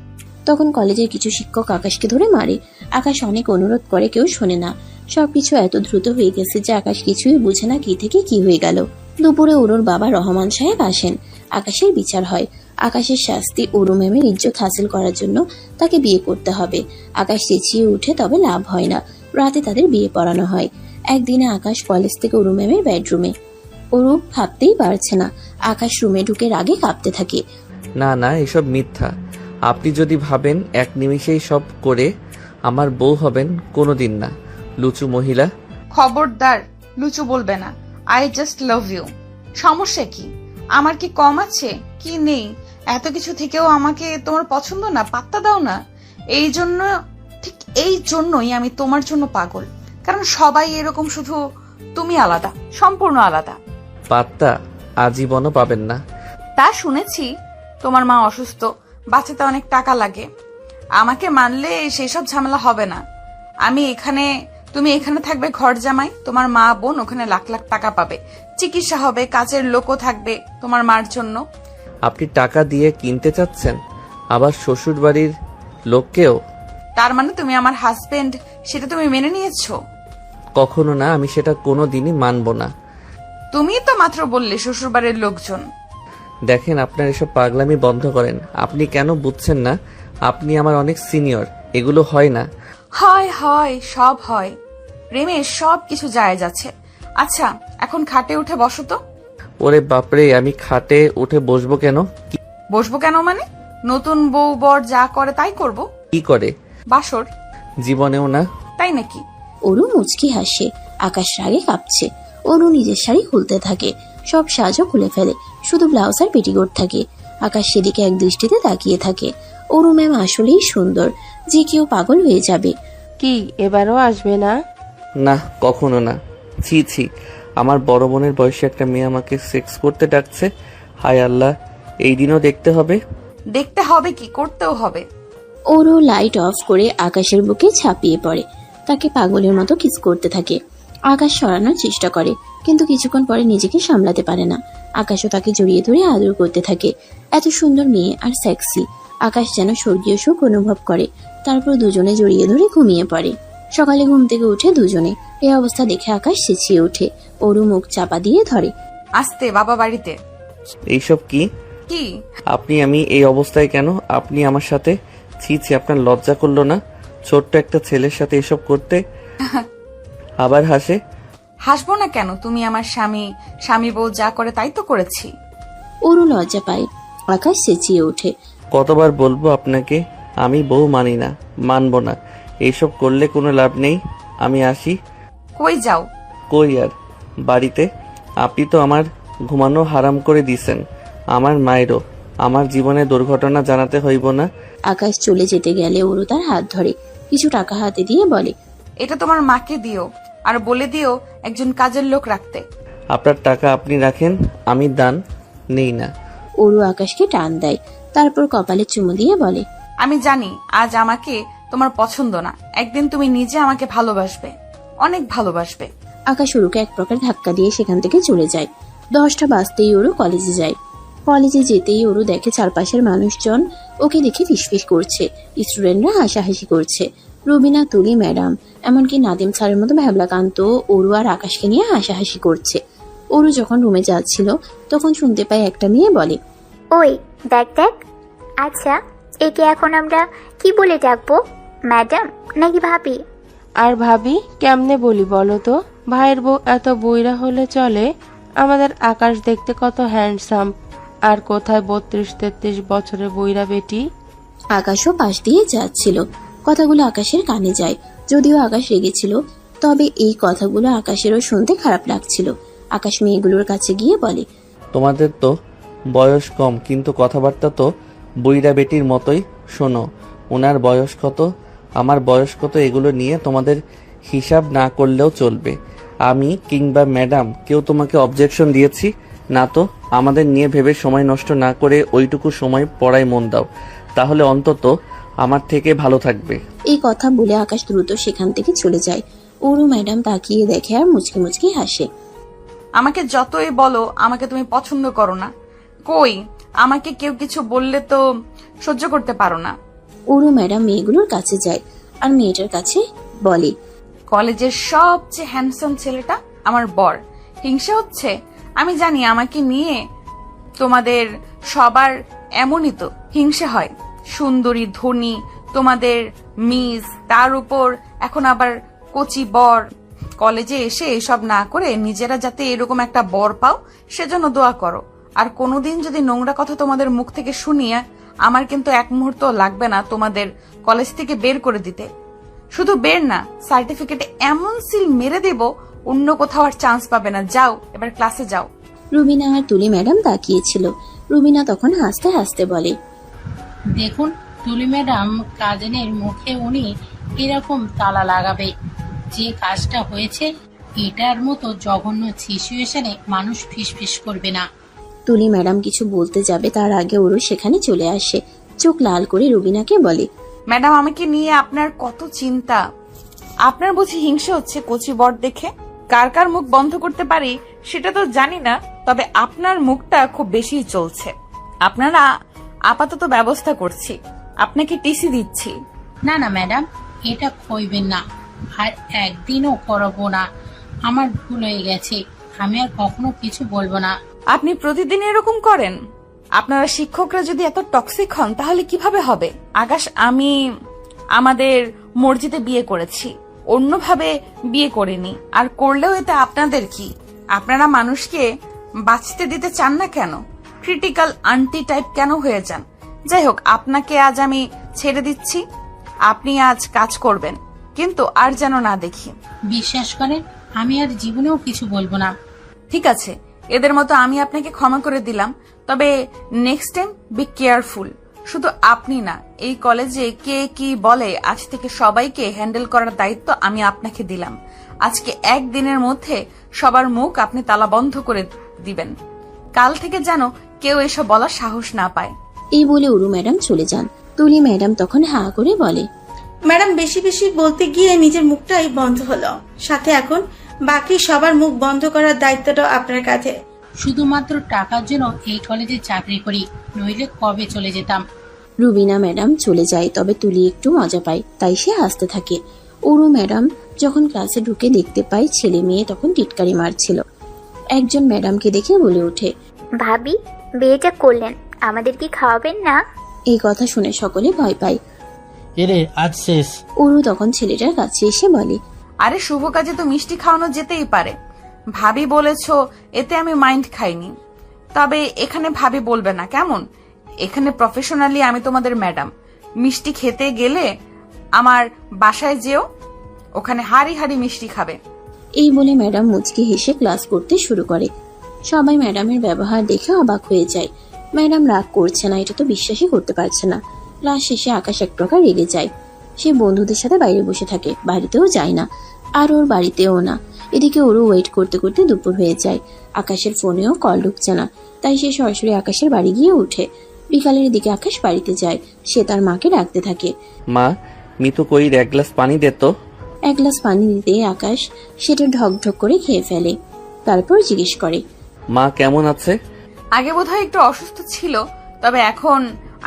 তখন কলেজের কিছু শিক্ষক আকাশকে ধরে মারে। আকাশ অনেক অনুরোধ করে, কেউ শোনে না। সবকিছু এত দ্রুত হয়ে গেছে যে আকাশ কিছুই বুঝে না কি থেকে কি হয়ে গেল। দুপুরে অরুর বাবা রহমান সাহেব আসেন। আকাশের বিচার হয়। আকাশের শাস্তি, অরু ম্যামের ইজ্জত হাসিল করার জন্য তাকে বিয়ে করতে হবে। আকাশ চেঁচিয়ে উঠে, তবে লাভ হয় না। রাতে তাদের বিয়ে পড়ানো হয়। একদিনে আকাশ কলেজ থেকে অরু ম্যামের বেডরুমে। অরু ভাবতেই পারছে না। আকাশ রুমে ঢুকে রাগে কাঁপতে থাকে। না না, এসব মিথ্যা। আপনি যদি ভাবেন এক নিমিষেই সব করে আমার বউ হবেন, কোনোদিন না। লুচু মহিলা। খবরদার লুচু বলবে না। I just love you. সমস্যা কি? আমার কি কম আছে? কি নেই? এত কিছু থেকেও আমাকে তোমার পছন্দ না? পাত্তা দাও না। এই জন্য, ঠিক এই জন্যই আমি তোমার জন্য পাগল। কারণ সবাই এরকম, শুধু তুমি আলাদা, সম্পূর্ণ আলাদা। পাত্তা আজীবনও পাবেন না। তা শুনেছি। তোমার মা অসুস্থ, বাঁচাতে অনেক টাকা লাগে। আমাকে মানলে সেসব ঝামেলা হবে না। তুমি এখানে থাকবে ঘর জামাই, তোমার মা বোন ওখানে লাখ লাখ টাকা পাবে, চিকিৎসা হবে, কাজের লোকও থাকবে তোমার মার জন্য। আপনি টাকা দিয়ে কিনতে চাচ্ছেন, আবার শ্বশুর বাড়ির লোককেও? তার মানে তুমি আমার হাজবেন্ড, সেটা তুমি মেনে নিয়েছো? কখনো না, আমি সেটা কোনো দিনই মানব না। তুমি তো মাত্র বললে শ্বশুর বাড়ির লোকজন। দেখেন, আপনার এসব পাগলামি বন্ধ করেন। আপনি কেন বুঝছেন না? আপনি আমার অনেক সিনিয়র। এগুলো হয় না। হয় হয়, সব হয়। প্রেমে সব কিছু যায় যাচ্ছে। আচ্ছা, এখন খাটে উঠে বসো তো। ওরে বাপরে, আমি খাটে উঠে বসবো কেন? বসবো কেন মানে? নতুন বউ বর যা করে তাই করব। কি করে? বাসর। জীবনেও না। তাই নাকি? অরু মুচকি হাসে। আকাশ রাগে কাঁপছে। অরু নিজের শাড়ি খুলতে থাকে। সব সাজও খুলে ফেলে, শুধু ব্লাউজ আর পেটিকোট থাকে। আকাশ সেদিকে এক দৃষ্টিতে তাকিয়ে থাকে। অরু ম্যাম আসলেই সুন্দর, যে কেউ পাগল হয়ে যাবে। কি এবারও আসবে না? না, কখনো না। ছি ছি, আমার বড় বোনের বয়সে একটা মেয়ে আমাকে সেক্স করতে ডাকছে। হায় আল্লাহ, এই দিনও দেখতে হবে? দেখতে হবে কি, করতেও হবে। অরু লাইট অফ করে আকাশের বুকে ঝাঁপিয়ে পড়ে। তাকে পাগলের মতো কিস করতে থাকে। আকাশ সরানোর চেষ্টা করে, কিন্তু কিছুক্ষণ পরে নিজেকে সামলাতে পারে না। আকাশও তাকে জড়িয়ে ধরে আদর করতে থাকে। এত সুন্দর মেয়ে আর সেক্সি। আকাশ যেন স্বর্গীয় সুখ অনুভব করে। তারপর দুজনে জড়িয়ে ধরে ঘুমিয়ে পড়ে। সকালে ঘুম থেকে উঠে দুজনে। এই অবস্থা দেখে আকাশ চেঁচিয়ে ওঠে। অরু মুখ চাপা দিয়ে ধরে। আসতে বাবা বাড়িতে। এইসব কি? কি? আমি এই অবস্থায় কেন? আপনি আমার সাথে? ছি ছি, আপনার লজ্জা করলো না ছোট্ট একটা ছেলের সাথে এসব করতে? আবার হাসে। হাসবো না কেন? তুমি আমার স্বামী বউ যা করে তাই তো করেছি। অরু লজ্জা পায়। আকাশ চেঁচিয়ে ওঠে। কতবার বলবো আপনাকে, আমি বউ মানি না, মানবো না। এইসব করলে কোনো লাভ নেই। আমি আসি। কই যাও? কই আর, বাড়িতে। আপনি তো আমার ঘুমানো হারাম করে দিছেন। আমার মায়েরও আমার জীবনে দুর্ঘটনা জানাতে হইব না। আকাশ চলে যেতে গেলে অরু তার হাত ধরে, কিছু টাকা হাতে দিয়ে বলে, এটা তোমার মাকে দিও, আর বলে দিও একজন কাজের লোক রাখতে। আপনার টাকা আপনি রাখেন, আমি দান নেই না। অরু আকাশকে টান দেয়, তারপর কপালে চুমু দিয়ে বলে, আমি জানি আজ আমাকে তোমার পছন্দ না, একদিন তুমি নিজে আমাকে ভালোবাসবে, অনেক ভালোবাসবে। আকাশ অরুকে এক প্রকার ধাক্কা দিয়ে সেখান থেকে চলে যায়। 10টা বাজতেই অরু কলেজে যায়। কলেজে যেতেই অরু দেখে চারপাশের মানুষজন ওকে দেখে ফিসফিস করছে। স্টুডেন্টরা হাসাহাসি করছে। রুবিনা, তুলি ম্যাডাম, এমনকি নাদিম স্যারের মতো ভ্যাবলাকান্ত অরু আর আকাশকে নিয়ে হাসাহাসি করছে। অরু যখন রুমে যাচ্ছিল তখন শুনতে পায় একটা মেয়ে বলে, ওই দেখ দেখ। আচ্ছা, একে এখন আমরা কি বলে ডাকবো, ম্যাডাম নাকি ভাবি? আর ভাবি কেমনে বলি বলো তো? ভাইয়ের বউ এত বইরা হলে চলে? আমাদের আকাশ দেখতে কত হ্যান্ডসাম, আর কোথায় 32-33 বছরের বইরা বেটি। আকাশও পাশ দিয়ে যাচ্ছিল। কথাগুলো আকাশের কানে যায়। যদিও আকাশ রেগেছিল, তবে এই কথাগুলো আকাশেরও শুনতে খারাপ লাগছিল। আকাশ মেয়েগুলোর কাছে গিয়ে বলে, তোমাদের তো বয়স কম, কিন্তু কথাবার্তা তো বইরা বেটির মতোই। শোনো, ওনার বয়স কত, আমার বয়স কত, এগুলো নিয়ে তোমাদের হিসাব না করলেও চলবে। আমি কিংবা ম্যাডাম কেউ তোমাকে অবজেকশন দিয়েছি না তো? আমাদের নিয়ে ভেবে সময় নষ্ট না করে ওইটুকু সময় পড়ায় মন দাও, তাহলে অন্তত আমার থেকে ভালো থাকবে। এই কথা বলে আকাশ দ্রুত সেখান থেকে চলে যায়। অরু ম্যাডাম তাকিয়ে দেখে আর মুচকি মুচকি হাসে। আমাকে যতই বলো আমাকে তুমি পছন্দ করো না, কই আমাকে কেউ কিছু বললে তো সহ্য করতে পারো না। অরু ম্যাডাম মেয়েগুলোর কাছে যায় আর মেয়েটার কাছে বলে, কলেজের সবচেয়ে হ্যান্ডসাম ছেলেটা আমার বর, হিংসা হচ্ছে? আমি জানি আমাকে নিয়ে তোমাদের সবার এমনই তো হিংসে হয়। সুন্দরী, ধনী, তোমাদের মিস, তার উপর এখন আবার কচি বর। কলেজে এসে এসব না করে নিজেরা যাতে এরকম একটা বর পাও সেজন্য দোয়া করো। আর কোনোদিন যদি নোংরা কথা তোমাদের মুখ থেকে শুনিয়ে, আমার কিন্তু এক মুহূর্ত লাগবে না তোমাদের কলেজ থেকে বের করে দিতে। শুধু বের না, সার্টিফিকেটে এমন সিল মেরে দেব অন্য কোথাও আর চান্স পাবে না। যাও, এবার ক্লাসে যাও। রুবিনা আর তুলি ম্যাডাম তাকিয়েছিল। রুবিনা তখন হাসতে হাসতে বলে, দেখুন তুলি ম্যাডাম, কাজিনের মুখে উনি এরকম তালা লাগাবে। যে কাজটা হয়েছে এটার মতো জঘন্য সিচুয়েশনে মানুষ ফিসফিস করবে না। তুলি ম্যাডাম কিছু বলতে যাবে তার আগে ওরও সেখানে চলে আসে। চোখ লাল করে রুবিনাকে বলে, ম্যাডাম, আমাকে নিয়ে আপনার কত চিন্তা। আপনার বুঝি হিংসে হচ্ছে কচি বর দেখে? কার কার মুখ বন্ধ করতে পারি সেটা তো জানি না, তবে আপনার মুখটা খুব বেশি চলছে। আপনারা আপাতত ব্যবস্থা করছি, আপনাকে টিসি দিচ্ছি। না না ম্যাডাম, এটা কইবেন না, আর একদিনও করবো না। আমার ভুল হয়ে গেছে, আমি আর কখনো কিছু বলবো না। আপনি প্রতিদিন এরকম করেন? আপনারা শিক্ষকরা যদি এত টক্সিক হন তাহলে কিভাবে হবে? আকাশ, আমি আমাদের মসজিদে বিয়ে করেছি, অন্যভাবে বিয়ে করিনি। আর করলেও এতে আপনাদের কি? আপনারা মানুষকে বাঁচতে দিতে চান না কেন? ক্রিটিক্যাল আন্টি টাইপ কেন হয়ে যান? যাই হোক, আপনাকে আজ আমি ছেড়ে দিচ্ছি। আপনি আজ কাজ করবেন, কিন্তু আর যেন না দেখি। বিশ্বাস করেন, আমি আর জীবনেও কিছু বলবো না। ঠিক আছে, এদের মতো আমি আপনাকে ক্ষমা করে দিলাম, তবে নেক্সট টাইম বি কেয়ারফুল। শুধু আপনি না, এই কলেজে কে কি বলে আজ থেকে সবাইকে হ্যান্ডেল করার দায়িত্ব আমি আপনাকে দিলাম। আজকে একদিনের মধ্যে সবার মুখ আপনি তালা বন্ধ করে দিবেন। কাল থেকে যেন কেউ এসব বলার সাহস না পায়। এই বলে উরু ম্যাডাম চলে যান। তুলি ম্যাডাম তখন হা করে বলে, ম্যাডাম বেশি বেশি বলতে গিয়ে নিজের মুখটাই বন্ধ হলো, সাথে এখন বাকি সবার মুখ বন্ধ করার দায়িত্বটা আপনার কাঁধে। শুধুমাত্র টাকার জন্য এই কলেজে চাকরি করি, নইলে কবে চলে যেতাম। রুবিনা ম্যাডাম চলে যায়, তবে তুলি একটু মজা পায়, তাই সে হাসতে থাকে। উরু ম্যাডাম যখন ক্লাসে ঢুকে দেখতে পায় ছেলে মেয়ে তখন টিটকারি মারছিল। একজন ম্যাডামকে দেখে বলে ওঠে, ভাবি, বিয়েটা করলেন, আমাদের কি খাওয়াবেন না? এই কথা শুনে সকলে ভয় পায়। এরে আজ শেষ। উরু তখন ছেলেটার কাছে এসে বলে, আরে শুভ কাজে তো মিষ্টি খাওয়ানো যেতেই পারে। ভাবি বলেছ, এতে আমি মাইন্ড খাইনি। তবে এখানে ভাবি বলবে না কেমন? এখানে প্রফেশনালি আমি তোমাদের ম্যাডাম। মিষ্টি খেতে গেলে আমার বাসায় যেও, ওখানে হাড়ি হাড়ি মিষ্টি খাবে। এই বলে ম্যাডাম মুচকি হেসে ক্লাস করতে শুরু করে। সবাই ম্যাডামের ব্যবহার দেখে অবাক হয়ে যায়। ম্যাডাম রাগ করছে না, এটা তো বিশ্বাসই করতে পারছে না। ক্লাস শেষে আকাশ এক প্রকার রেগে যায়। সে বন্ধুদের সাথে বাইরে বসে থাকে, বাড়িতেও যায় না, আর ওর বাড়িতেও না। এদিকে ওরও ওয়েট করতে করতে দুপুর হয়ে যায়। আকাশের ফোনেও কল ঢুকছে না, তাই সে সরাসরি আকাশের বাড়ি গিয়ে ওঠে। বিকালের দিকে আকাশ বাড়িতে যায়। সে তার মাকে ডাকতে থাকে, মা, মিতু কই, এক গ্লাস পানি দে তো। এক গ্লাস পানি দিতে আকাশ সেটা ঢক ঢক করে খেয়ে ফেলে। তারপর জিজ্ঞেস করে, মা কেমন আছে? আগে বোধহয় একটু অসুস্থ ছিল, তবে এখন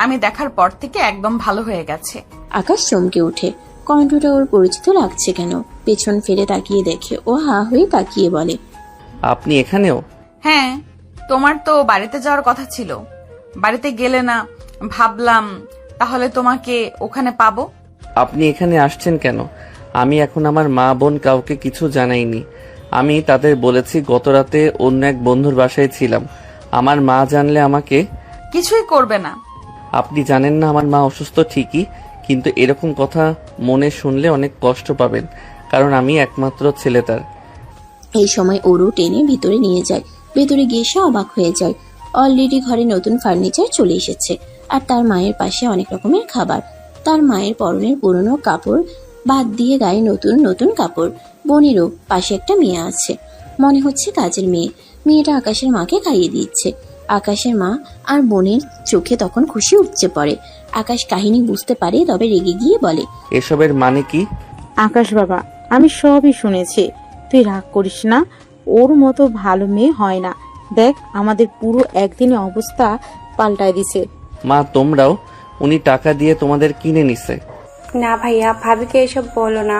আমি দেখার পর থেকে একদম ভালো হয়ে গেছে। আকাশ চমকে ওঠে। কণ্ঠটা ওর পরিচিত লাগছে কেন। পেছন ফিরে তাকিয়ে দেখে ও হা হয়ে তাকিয়ে বলে, আপনি এখানেও? হ্যাঁ, তোমার তো বাড়িতে যাওয়ার কথা ছিল, বাড়িতে গেলে না। ভাবলাম তাহলে তোমাকে ওখানে পাবো। আপনি এখানে আসছেন কেন? আমি এখন আমার মা বোন কাউকে কিছু জানাইনি। আমি তাদের বলেছি গতরাতে অন্য এক বন্ধুর বাসায় ছিলাম। আমার মা জানলে আমাকে কিছুই করবে না। আপনি জানেন না আমার মা অসুস্থ ঠিকই, কিন্তু এরকম কথা মনে শুনলে অনেক কষ্ট পাবেন, কারণ আমি একমাত্র ছেলে তার। এই সময় ওরও টেনে ভিতরে নিয়ে যায়। ভেতরে গিয়ে সে অবাক হয়ে যায়। অলরেডি ঘরে নতুন ফার্নিচার চলে এসেছে, আর তার মায়ের পাশে অনেক রকমের খাবার। তার মায়ের পরনের পুরনো কাপড় বাদ দিয়ে গায়ে নতুন নতুন কাপড়। বোনেরও পাশে একটা মেয়ে আছে, মনে হচ্ছে কাজের মেয়ে। মেয়েটা আকাশের মাকে খাইয়ে দিচ্ছে। আকাশের মা আর বোনের চোখে তখন খুশি উপচে পড়ে। আকাশ কাহিনী বুঝতে পারে, তবে রেগে গিয়ে বলে, এসবের মানে কি? আকাশ বাবা, আমি সবই শুনেছি, তুই রাগ করিস না। ওর মতো ভালো মেয়ে হয় না। দেখ, আমাদের পুরো একদিনে অবস্থা পাল্টায় দিছে। মা, তোমরাও? উনি টাকা দিয়ে তোমাদের কিনে নিছে। না ভাইয়া, ভাবিকে এসব বলো না।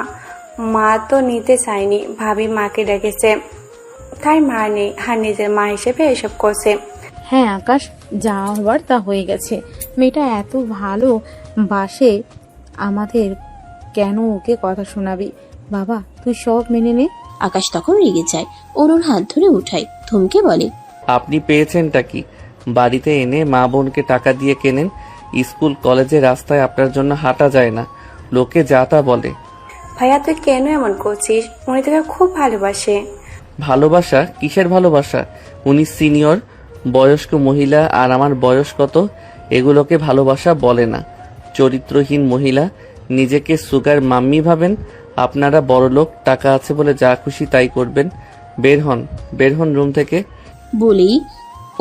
মা তো নিতে চায়নি, ভাবি মাকে ডেকেছে। তার মা নেই আর নিজের মা হিসেবে এসব করছে। হ্যাঁ আকাশ, যা হবার তা হয়ে গেছে। মেয়েটা এত ভালো বাসে আমাদের, কেন ওকে কথা শোনাবি? বাবা তুই সব মেনে নে। আকাশ তখন রেগে যায়, অরুর হাত ধরে উঠায়, থমকে বলে, আপনি পেয়েছেনটা কি? বাড়িতে এনে মা বোনকে টাকা দিয়ে কেনেন, স্কুল কলেজে রাস্তায় আপনার জন্য হাঁটা যায় না, লোকে যা তা বলে। ভাইয়া তুই কেন এমন করছিস? উনি তোকে খুব ভালোবাসে। ভালোবাসা? কিসের ভালোবাসা? উনি সিনিয়র বয়স্ক মহিলা আর আমার বয়স কত, এগুলোকে ভালোবাসা বলে না। চরিত্রহীন মহিলা, নিজেকে সুগার মাম্মি ভাবেন। আপনারা বড়লোক, টাকা আছে বলে যা খুশি তাই করবেন। বের হন রুম থেকে। বলেই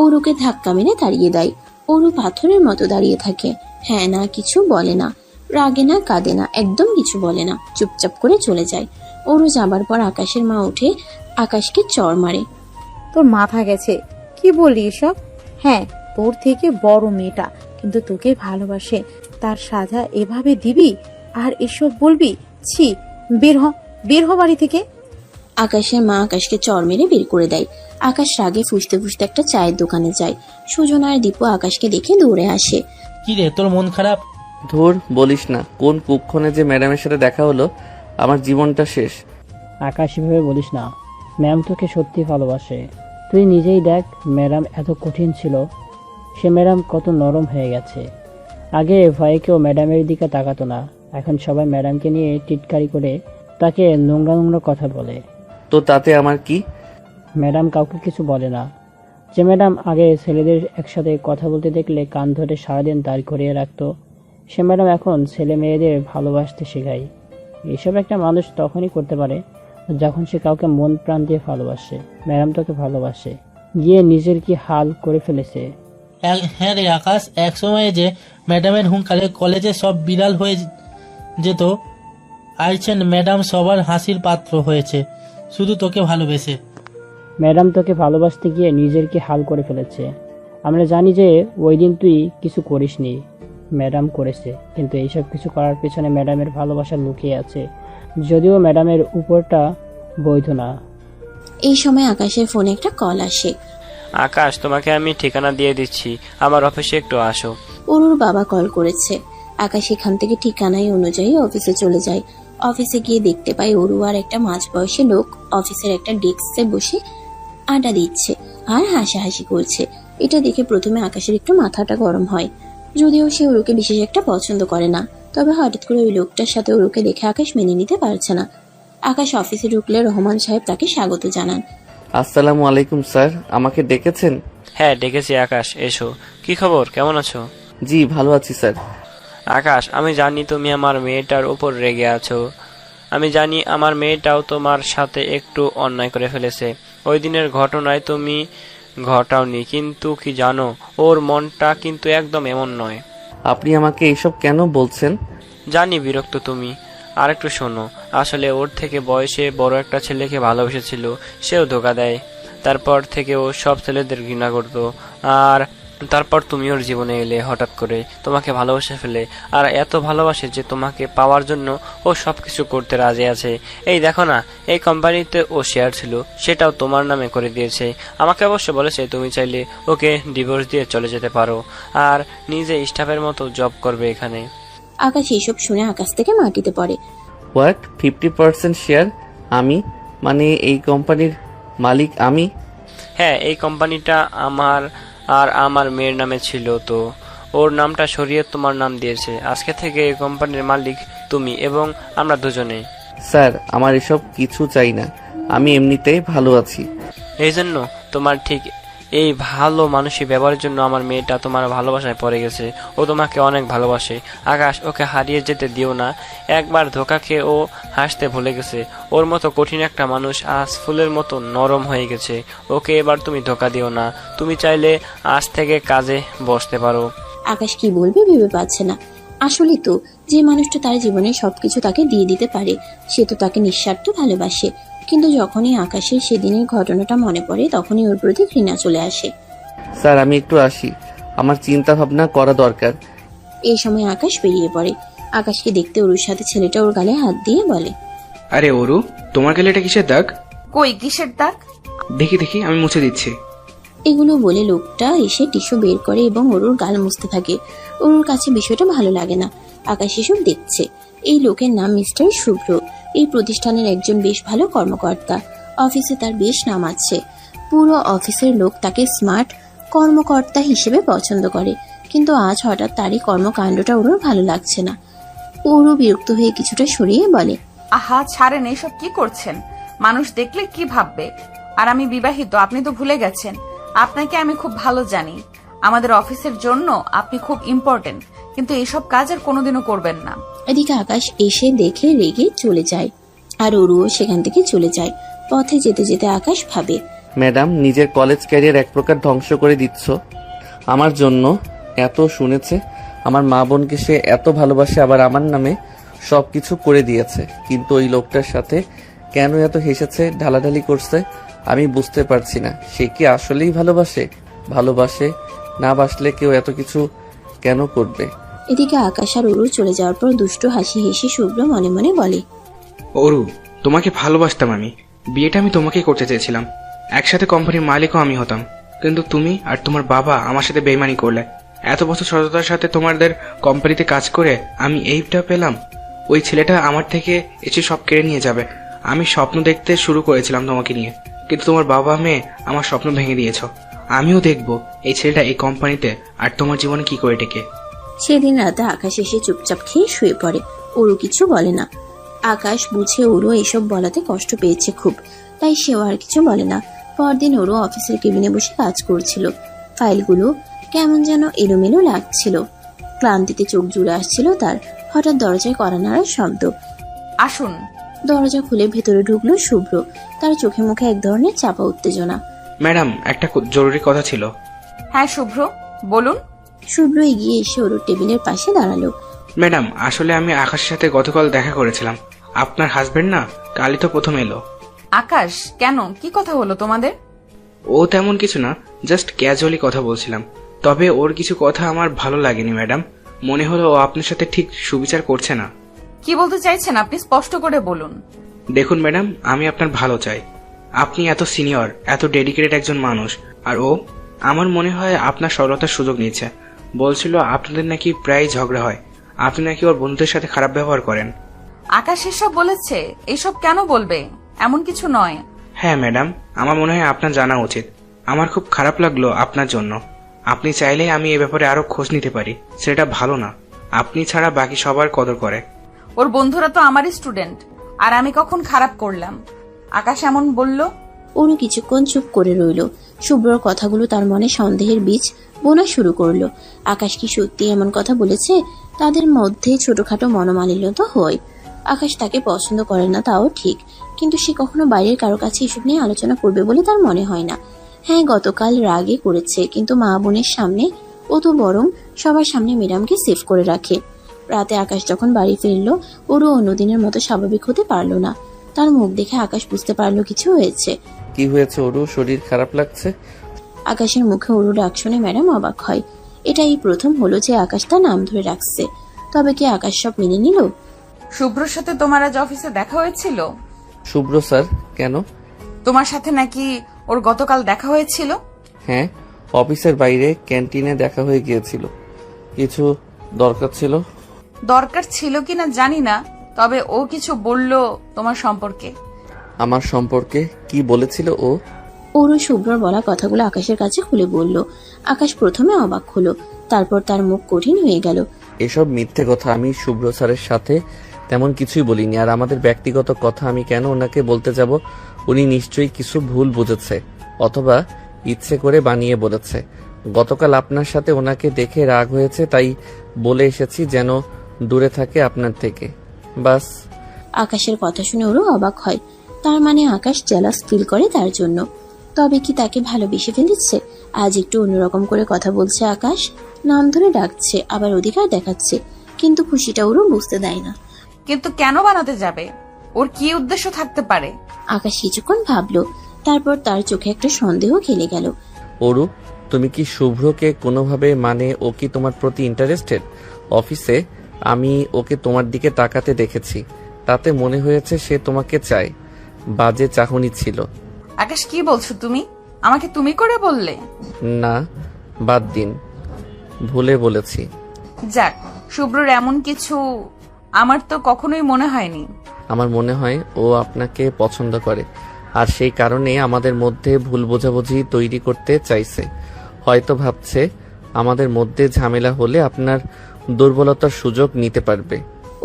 অরুকে ধাক্কা মেরে দাঁড়িয়ে দেয়। অরু পাথরের মতো দাঁড়িয়ে থাকে, হ্যাঁ না কিছু বলে না, রাগে না কাঁদে না, একদম কিছু বলে না, চুপচাপ করে চলে যায়। অরু যাবার পর আকাশের মা উঠে আকাশকে চড় মারে। তোর মাথা গেছে, কি বললি এসব? হ্যাঁ তোর থেকে বড় মেয়েটা, কিন্তু তোকে ভালোবাসে, তার সাজা এভাবে দিবি আর এসব বলবি? ছি, বের হ বাড়ি থেকে। আকাশের মা আকাশকে চড় মেরে বের করে দেয়। আকাশ রাগে ফুসতে ফুসতে একটা চায়ের দোকানে যায়। সুজন আর দীপু আকাশকে দেখে দৌড়ে আসে। কি রে, তোর মন খারাপ? ধুর, বলিস না, কোন কুক্ষণে যে ম্যাডামের সাথে দেখা হলো, আমার জীবনটা শেষ। আকাশ এভাবে বলিস না, ম্যাম তোকে সত্যি ভালোবাসে। তুই নিজেই দেখ, ম্যাডাম এত কঠিন ছিল, সে ম্যাডাম কত নরম হয়ে গেছে। আগে ভয়ে কেউ ম্যাডামের দিকে তাকাতো না, এখন সবাই ম্যাডামকে নিয়ে টিটকারি করে তাকে নোংরা নোংরা কথা বলে। তো তাতে আমার কি? ম্যাডাম কাউকে কিছু বলে না। যে ম্যাডাম আগে ছেলেদের একসাথে কথা বলতে দেখলে কান ধরে সারাদিন দাঁড় করিয়ে রাখতো, সে ম্যাডাম এখন ছেলে মেয়েদের ভালোবাসতে শেখায়। এসব একটা মানুষ তখনই করতে পারে যখন সে কাউকে মন প্রাণ দিয়ে ভালোবাসে। ম্যাডাম তোকে ভালোবাসে, গিয়ে নিজের কি হাল করে ফেলেছে। হ্যাঁ রে আকাশ, এক সময়ে যে ম্যাডামের হুঙ্কারে কলেজে সব বিড়াল হয়ে যেত, আইছেন ম্যাডাম সবার হাসির পাত্র হয়েছে, শুধু তোকে ভালোবেসে। ম্যাডাম তোকে ভালোবাসতে গিয়ে নিজের কি হাল করে ফেলেছে। আমরা জানি যে ওই দিন তুই কিছু করিসনি, ম্যাডাম করেছে, কিন্তু এইসব কিছু করার পেছনে ম্যাডামের ভালোবাসা লুকিয়ে আছে, যদিও ম্যাডামের উপরটা বৈধ না। এই সময় আকাশের ফোনে একটা কল আসে। আকাশ, তোমাকে আমি ঠিকানা দিয়ে দিচ্ছি, আমার অফিসে একটু আসো। অরুর বাবা কল করেছে। আকাশ এখান থেকে ঠিকানায় অনুযায়ী অফিসে চলে যায়। অফিসে গিয়ে দেখতে পায় অরু আর একটা মাঝবয়সী লোক অফিসের একটা ডেস্কে বসে আড্ডা দিচ্ছে আর হাসাহাসি করছে। এটা দেখে প্রথমে আকাশের একটু মাথাটা গরম হয়, যদিও সে অরুকে বিশেষ একটা পছন্দ করে না। তবে হঠাৎ করে ওই লোকটার সাথে অরুকে দেখে আকাশ মেনে নিতে পারছে না। আকাশ অফিসে ঢুকলে রহমান সাহেব তাকে স্বাগত জানান। আসসালামু আলাইকুম স্যার, আমাকে ডেকেছেন? হ্যাঁ ডেকেছি আকাশ, এসো। কি খবর, কেমন আছো? জি ভালো আছি স্যার। আকাশ, আমি জানি তুমি আমার মেয়েটার উপর রেগে আছো। আমি জানি আমার মেয়েটাও তোমার সাথে একটু অন্যায় করে ফেলেছে। ওই দিনের ঘটনায় তুমি ঘটাওনি, কিন্তু কি জানো, ওর মনটা কিন্তু একদম এমন নয়। আপনি আমাকে এইসব কেন বলছেন? জানি বিরক্ত তুমি, আর একটু শোনো। আসলে ওর থেকে বয়সে বড় একটা ছেলেকে ভালোবেসেছিল, সেও ধোকা দেয়। তারপর থেকে ও সব ছেলেদের ঘৃণা করতো, আর তারপর তুমি ওর জীবনে এলে হঠাৎ করে, তোমাকে ভালোবাসে ফেলে, আর এত ভালোবাসে যে তোমাকে পাওয়ার জন্য ও সবকিছু করতে রাজি আছে। এই দেখো না, এই কোম্পানিতে ও শেয়ার ছিল, সেটাও তোমার নামে করে দিয়েছে। আমাকে অবশ্য বলেছে তুমি চাইলে ওকে ডিভোর্স দিয়ে চলে যেতে পারো, আর নিজে স্টাফের মতো জব করবে এখানে। আকাশ এসব শুনে আকাশ থেকে মাটিতে পড়ে। হোয়াট? 50% শেয়ার আমি? মানে এই কোম্পানির মালিক আমি? হ্যাঁ, এই কোম্পানিটা আমার আর আমার মেয়ের নামে ছিল, তো ওর নামটা সরিয়ে তোমার নাম দিয়েছে। আজকে থেকে এই কোম্পানির মালিক তুমি এবং আমরা দুজনে। স্যার আমার এসব কিছু চাই না, আমি এমনিতেই ভালো আছি। এই জন্য তোমার ঠিক এই ভালো মানুষই ব্যবহারের জন্য আমার মেয়েটা তোমার ভালোবাসায় পড়ে গেছে। ও তোমাকে অনেক ভালোবাসে আকাশ, ওকে হারিয়ে যেতে দিও না। একবার ধোকা খেয়ে ও হাসতে ভুলে গেছে। ওর মতো কঠিন একটা মানুষ আজ ফুলের মতো নরম হয়ে গেছে। ওকে এবার তুমি ধোকা দিও না। তুমি চাইলে আজ থেকে কাজে বসতে পারো। আকাশ কি বলবে ভেবে পাচ্ছে না। আসলে তো যে মানুষটা তার জীবনে সবকিছু তাকে দিয়ে দিতে পারে, সে তো তাকে নিঃস্বার্থ ভালোবাসে। কিন্তু যখনই আকাশের সেদিনের ঘটনাটা মনে পড়ে, তখনই ওর প্রতি ঘৃণা চলে আসে। স্যার আমি একটু আসি, আমার চিন্তা ভাবনা করা দরকার। এই সময় আকাশ বেরিয়ে পড়ে। আকাশকে দেখতে অরুর সাথে ছেলেটা ওর গালে হাত দিয়ে বলে, আরে অরু, তোমার গালে এটা কিসের দাগ? কই কিসের দাগ? দেখি দেখি আমি মুছে দিচ্ছি। এগুলো বলে লোকটা এসে টিস্যু বের করে এবং অরুর গাল মুছতে থাকে। অরুর কাছে বিষয়টা ভালো লাগে না। আকাশ এসব দেখছে। এই লোকের নাম মিস্টার শুভ্র। এই প্রতিষ্ঠানের একজন বেশ ভালো কর্মকর্তা। অফিসে তার বেশ নাম আছে। পুরো অফিসের লোক তাকে স্মার্ট কর্মকর্তা হিসেবে পছন্দ করে। কিন্তু আজ হঠাৎ তারই কর্মকাণ্ডটা ওরও ভালো লাগছে না। ওরও বিরক্ত হয়ে কিছুটা সরিয়ে বলে, আহা ছাড়েন, এইসব কি করছেন? মানুষ দেখলে কি ভাববে? আর আমি বিবাহিত, আপনি তো ভুলে গেছেন। আপনাকে আমি খুব ভালো জানি। আমাদের অফিসের জন্য আপনি খুব ইম্পর্টেন্ট, কিন্তু এইসব কাজ আর কোনোদিনও করবেন না। এদিকে আকাশ এসে দেখে রেগে চলে যায়, আর অরুও সেখান থেকে চলে যায়। পথে যেতে যেতে আকাশ ভাবে, ম্যাডাম, নিজের কলেজ ক্যারিয়ার এক প্রকার ধ্বংস করে দিচ্ছ। আমার জন্য এত শুনেছে, আমার মা বোনকে সে এত ভালোবাসে, আবার আমার নামে সবকিছু করে দিয়েছে। কিন্তু ওই লোকটার সাথে কেন এত হেসেছে, ঢালাঢালি করছে, আমি বুঝতে পারছি না। সে কি আসলেই ভালোবাসে না বাসলে কেউ এত কিছু কেন করবে? এদিকে আকাশ আর অরু চলে যাওয়ার পর দুষ্টু হাসি হেসে শুভ্র মনে মনে বলে, অরু, তোমাকে ভালোবাসতাম আমি। বিয়েটা আমি তোমাকেই করতে চেয়েছিলাম। একসাথে কোম্পানির মালিকও আমি হতাম। কিন্তু তুমি আর তোমার বাবা আমার সাথে বেইমানি করলে। এত বছর সততার সাথে তোমাদের কোম্পানিতে কাজ করে আমি এইটা পেলাম। ওই ছেলেটা আমার থেকে এসে সব কেড়ে নিয়ে যাবে। আমি স্বপ্ন দেখতে শুরু করেছিলাম তোমাকে নিয়ে, কিন্তু তোমার বাবা মেয়ে আমার স্বপ্ন ভেঙে দিয়েছ। আমিও দেখব এই ছেলেটা এই কোম্পানিতে আর তোমার জীবনে কি করে টেকে। সেদিন রাতে আকাশ এসে চুপচাপ খেয়ে শুয়ে পড়ে। অরু কিছু বলে না। আকাশ বুঝে অরু এসব বলাতে কষ্ট পেয়েছে খুব, তাই সেও আর কিছু বলে না। পরদিন অরু অফিসের কেবিনে বসে কাজ করছিল। ফাইলগুলো কেমন যেন এলোমেলো লাগছিল। ক্লান্তিতে চোখ জুড়ে আসছিল তার। হঠাৎ দরজায় কড়া নাড়ার শব্দ। আসুন। দরজা খুলে ভেতরে ঢুকলো শুভ্র। তার চোখে মুখে এক ধরনের চাপা উত্তেজনা। ম্যাডাম, একটা জরুরি কথা ছিল। হ্যাঁ শুভ্র, বলুন। শুভ্র এগিয়ে এসে ওর টেবিলের পাশে দাঁড়ালো। ম্যাডাম, আসলে আমি আকাশের সাথে গতকাল দেখা করেছিলাম। আপনার হাজবেন্ড না কালই তো প্রথম এলো। আকাশ, কেন? কি কথা হলো তোমাদের? ও তেমন কিছু না, জাস্ট ক্যাজুয়ালি কথা বলছিলাম। তবে ওর কিছু কথা আমার ভালো লাগেনি ম্যাডাম। মনে হলো ও আপনার সাথে ঠিক সুবিচার করছে না। কি বলতে চাইছেন আপনি? স্পষ্ট করে বলুন। দেখুন ম্যাডাম, আমি আপনার ভালো চাই। আপনি এত সিনিয়র, এত ডেডিকেটেড একজন মানুষ, আর ও আমার মনে হয় আপনার সরলতার সুযোগ নিচ্ছে। বলছিল আপনাদের নাকি প্রায় ঝগড়া হয়, আপনি নাকি ওর বন্ধুদের সাথে খারাপ ব্যবহার করেন। আকাশ এসব বলেছে? এসব কেন বলবে? এমন কিছু নয়। হ্যাঁ ম্যাডাম, আমার মনে হয় আপনার জানা উচিত। আমার খুব খারাপ লাগলো আপনার জন্য। আপনি চাইলে আমি এ ব্যাপারে আরো খোঁজ নিতে পারি। সেটা ভালো না, আপনি ছাড়া বাকি সবার কদর করে। ওর বন্ধুরা তো আমারই স্টুডেন্ট, আর আমি কখন খারাপ করলাম? আকাশ এমন বলল। ওরও কিছুক্ষণ চুপ করে রইল। শুভ্রর কথাগুলো তার মনে সন্দেহের বীজ বোনা শুরু করলো। আকাশ কি সত্যি এমন কথা বলেছে? তাদের মধ্যে ছোটখাটো মনোমালিন্য তো হয়। আকাশ তাকে পছন্দ করে না, তাও ঠিক, কিন্তু সে কখনো বাইরের কারো কাছে এসব নিয়ে আলোচনা করবে বলে তার মনে হয় না। হ্যাঁ, গতকাল রাগে করেছে, কিন্তু মা বোনের সামনে ও তো বরং সবার সামনে ম্যাডামকে সেভ করে রাখে। রাতে আকাশ যখন বাড়ি ফিরল, ওরও অন্যদিনের মতো স্বাভাবিক হতে পারলো না। তার মুখ দেখে আকাশ বুঝতে পারলো কিছু হয়েছে। কি হয়েছে ওরও? শরীর খারাপ লাগছে? আকাশের মুখে ওরু ডাক শুনে ম্যাডাম অবাক হয়। এটাই প্রথম হলো যে আকাশ তার নাম ধরে রাখছে। তবে কি আকাশ সব মেনে নিল? শুভ্রর সাথে তোমার আজ অফিসে দেখা হয়েছিল? শুভ্র স্যার? কেন? তোমার সাথে নাকি ওর গতকাল দেখা হয়েছিল? হ্যাঁ, অফিসের বাইরে ক্যান্টিনে দেখা হয়ে গিয়েছিল। কিছু দরকার ছিল। দরকার ছিল কিনা জানি না, তবে ও কিছু বলল তোমার সম্পর্কে। আমার সম্পর্কে কি বলেছিল ও? ওরও শুভ্রর বলা কথাগুলো আকাশের কাছে খুলে বলল। আকাশ প্রথমে অবাক হলো, তারপর তার মুখ কঠিন হয়ে গেল। এসব মিথ্যে কথা। আমি শুভ্র স্যারের সাথে তেমন কিছুই বলিনি। আর আমাদের ব্যক্তিগত কথা আমি কেন ওনাকে বলতে যাব? উনি নিশ্চয়ই কিছু ভুল বুঝেছে, অথবা ইচ্ছে করে বানিয়ে বলেছে। গতকাল আপনার সাথে ওনাকে দেখে রাগ হয়েছে, তাই বলে এসেছি যেন দূরে থাকে আপনার থেকে, বাস। আকাশের কথা শুনে ওরও অবাক হয়। তার মানে আকাশ জেলাস ফিল করে তার জন্য। তবে কি তাকে ভালোবেসে ফেলেছে? আজ একটু অন্যরকম করে কথা বলছে আকাশ, নাম ধরে ডাকছে, আবার অধিকার দেখাচ্ছে, কিন্তু খুশিটা ওরও বুঝতে দেয় না। কিন্তু কেন বানাতে যাবে? ওর কি উদ্দেশ্য থাকতে পারে? আকাশ কিছুক্ষণ ভাবলো, তারপর তার চোখে একটা সন্দেহ খেলে গেল। অরু, তুমি কি শুভ্রকে কোনোভাবে, মানে ও কি তোমার প্রতি ইন্টারেস্টেড? অফিসে আমি ওকে তোমার দিকে তাকাতে দেখেছি, তাতে মনে হয়েছে সে তোমাকে চায়। বাজে চাহনি ছিল। আকাশ কি বলছো তুমি? আমাকে তুমি করে বললে? না, বাদ দিন, ভুলে বলেছি। যাক, শুভ্রর এমন কিছু আমার তো কখনোই মনে হয়নি। আমার মনে হয় ও আপনাকে পছন্দ করে, আর সেই কারণে আমাদের মধ্যে ভুল বোঝাবুঝি তৈরি করতে চাইছে। হয়তো ভাবছে আমাদের মধ্যে ঝামেলা হলে আপনার দুর্বলতার সুযোগ নিতে পারবে।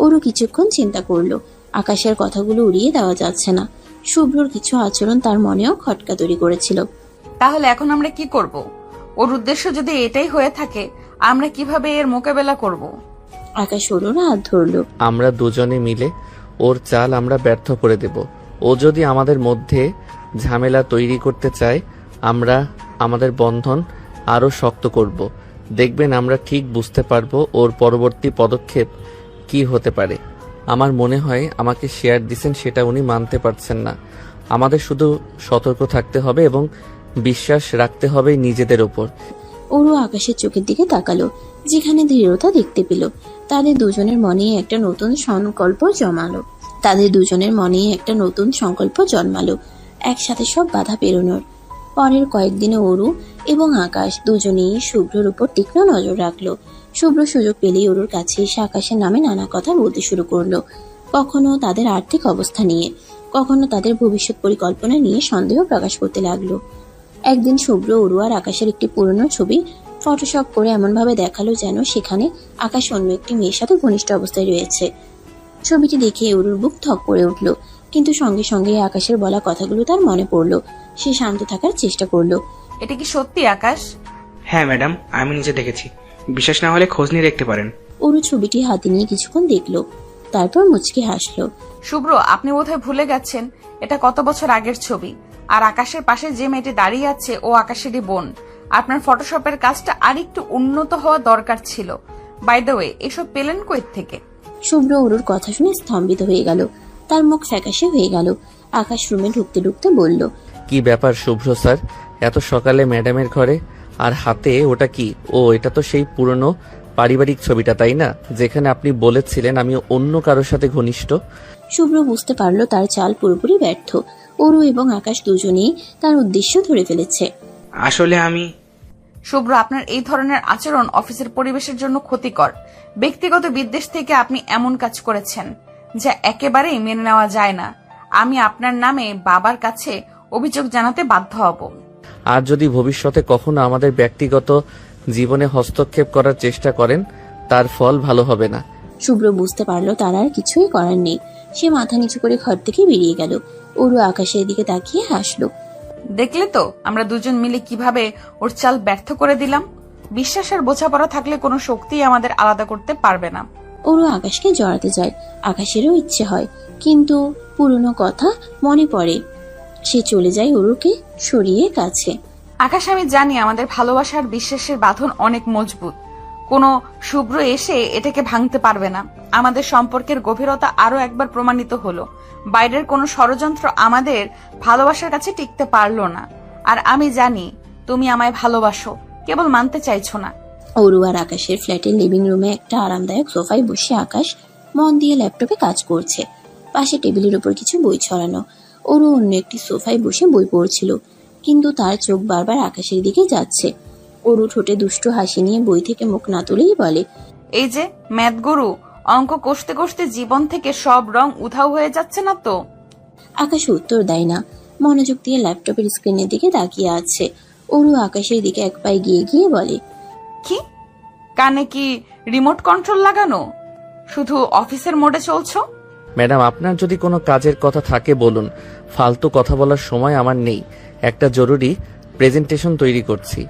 ওরও কিছুক্ষণ চিন্তা করলো। আকাশের কথাগুলো উড়িয়ে দেওয়া যাচ্ছে না। শুভ্রর কিছু আচরণ তার মনেও খটকা তৈরি করেছিল। তাহলে এখন আমরা কি করব? ওর উদ্দেশ্য যদি এটাই হয়ে থাকে, আমরা কিভাবে এর মোকাবেলা করব? আকাশ ওর হাত ধরলো। আমরা দুজনে মিলে ওর চাল আমরা ব্যর্থ করে দেব। ও যদি আমাদের মধ্যে ঝামেলা তৈরি করতে চায়, আমরা আমাদের বন্ধন আরো শক্ত করব। দেখবেন আমরা ঠিক বুঝতে পারবো ওর পরবর্তী পদক্ষেপ কি হতে পারে। আমার মনে হয় আমাকে শেয়ার দিছেন সেটা উনি মানতে পারছেন না। আমাদের শুধু সতর্ক থাকতে হবে এবং বিশ্বাস রাখতে হবে নিজেদের ওপর। ওরও আকাশের চোখের দিকে তাকালো, যেখানে দৃঢ়তা দেখতে পেল। তাদের দুজনের মনেই একটা নতুন সংকল্প জন্মালো, একসাথে সব বাধা পেরোনোর। পরের কয়েকদিনে অরু এবং আকাশ দুজনেই শুভ্রর উপর তীক্ষ্ণ নজর রাখলো। শুভ্র সুযোগ পেলেই অরুর কাছে এসে আকাশের নামে নানা কথা বলতে শুরু করলো। কখনো তাদের আর্থিক অবস্থা নিয়ে, কখনো তাদের ভবিষ্যৎ পরিকল্পনা নিয়ে সন্দেহ প্রকাশ করতে লাগলো। একদিন শুভ্র অরু আর আকাশের একটি পুরনো ছবি ফটোশপ করে এমনভাবে দেখালো যেন সেখানে আকাশ অন্য একটি মেয়ের সাথে ঘনিষ্ঠ অবস্থায় রয়েছে। ছবিটি দেখে অরুর বুক থক করে উঠল, কিন্তু সঙ্গে সঙ্গে আকাশের বলা কথাগুলো তার মনে পড়লো। সে শান্ত থাকার চেষ্টা করলো। এটা কি সত্যি আকাশ? হ্যাঁ ম্যাডাম, আমি নিজে দেখেছি। বিশ্বাস না হলে খোঁজ নিয়ে দেখতে পারেন। অরু ছবিটি হাতে নিয়ে কিছুক্ষণ দেখলো, তারপর মুচকি হাসলো। শুভ্র, আপনি বোধহয় ভুলে গেছেন এটা কত বছর আগের ছবি। আর আকাশের পাশে যে মেয়েটি দাঁড়িয়ে আছে ও আকাশেরই বোন। আপনার ফটোশপের কাজটা আর একটু উন্নত হওয়া দরকার ছিল। বাই দ্য ওয়ে, এসব পেলেন কই থেকে? শুভ্র অরুর কথা শুনে স্তম্ভিত হয়ে গেল, তার মুখ ফ্যাকাশে হয়ে গেল। আকাশ রুমে ঢুকতে ঢুকতে বলল, কি ব্যাপার শুভ্র স্যার, এত সকালে ম্যাডামের ঘরে? আর হাতে ওটা কি? ও, এটা তো সেই পুরনো পারিবারিক ছবিটা, তাই না, যেখানে আপনি বলেছিলেন আমি অন্য কারোর সাথে ঘনিষ্ঠ? শুভ্র বুঝতে পারলো তার চাল পুরোপুরি ব্যর্থ। অরু এবং আকাশ দুজনেই তার উদ্দেশ্য ধরে ফেলেছে। আসলে আমি শুভ্র, আপনার এই ধরনের আচরণ অফিসের পরিবেশের জন্য ক্ষতিকর। ব্যক্তিগত বিদ্বেষ থেকে আপনি এমন কাজ করেছেন যা একেবারেই মেনে নেওয়া যায় না। আমি আপনার নামে বাবার কাছে অভিযোগ জানাতে বাধ্য হব। আর যদি ভবিষ্যতে কখনো আমাদের ব্যক্তিগত জীবনে হস্তক্ষেপ করার চেষ্টা করেন, তার ফল ভালো হবে না। শুভ্র বুঝতে পারলো তার আর কিছুই করার নেই। সে মাথা নিচু করে ঘর থেকে বেরিয়ে গেল। অরু আকাশের দিকে তাকিয়ে হাসলো। দেখলে তো আমরা দুজন মিলে কিভাবে ওর চাল ব্যর্থ করে দিলাম। বিশ্বাস আর বোঝাপড়া থাকলে কোনো শক্তি আমাদের আলাদা করতে পারবে না। অরু আকাশকে জড়াতে যায়, আকাশেরও ইচ্ছে হয়, কিন্তু পুরনো কথা মনে পড়ে। সে চলে যায় অরুকে সরিয়ে কাছে। আকাশ, আমি জানি আমাদের ভালোবাসার বিশ্বাসের বাঁধন অনেক মজবুত। কোনো শুভ্র এসে এটাকে ভাঙতে পারবে না। আমাদের সম্পর্কের গভীরতা আরো একবার প্রমাণিত হলো। বাইরের কোনো ষড়যন্ত্র আমাদের ভালোবাসার কাছে টিকতে পারলো না। আর আমি জানি তুমি আমায় ভালোবাসো, কেবল মানতে চাইছো না। অরু আর আকাশের ফ্ল্যাটের লিভিং রুমে একটা আরামদায়ক সোফায় বসে আকাশ মন দিয়ে ল্যাপটপে কাজ করছে। পাশে টেবিলের উপর কিছু বই ছড়ানো। অরু অন্য একটি সোফায় বসে বই পড়ছিল, কিন্তু তার চোখ বারবার আকাশের দিকে যাচ্ছে। অরু ঠোঁটে দুষ্টু হাসি নিয়ে বই থেকে মুখ না তুলেই বলে, এই যে ম্যাথ গুরু, অঙ্ক কষতে কষতে জীবন থেকে সব রং উধাও হয়ে যাচ্ছে না তো? আকাশ উত্তর দেয় না, মনোযোগ দিয়ে ল্যাপটপের স্ক্রিনের দিকে তাকিয়ে আছে। অরু আকাশের দিকে এক পায়ে গিয়ে গিয়ে বলে, কি কানে কি রিমোট কন্ট্রোল লাগানো? শুধু অফিসের মোডে চলছো? ম্যাডাম, আপনার যদি কোনো কাজের কথা থাকে বলুন, ফালতু কথা বলার সময় আমার নেই। একটা জরুরি প্রেজেন্টেশন তৈরি করছি।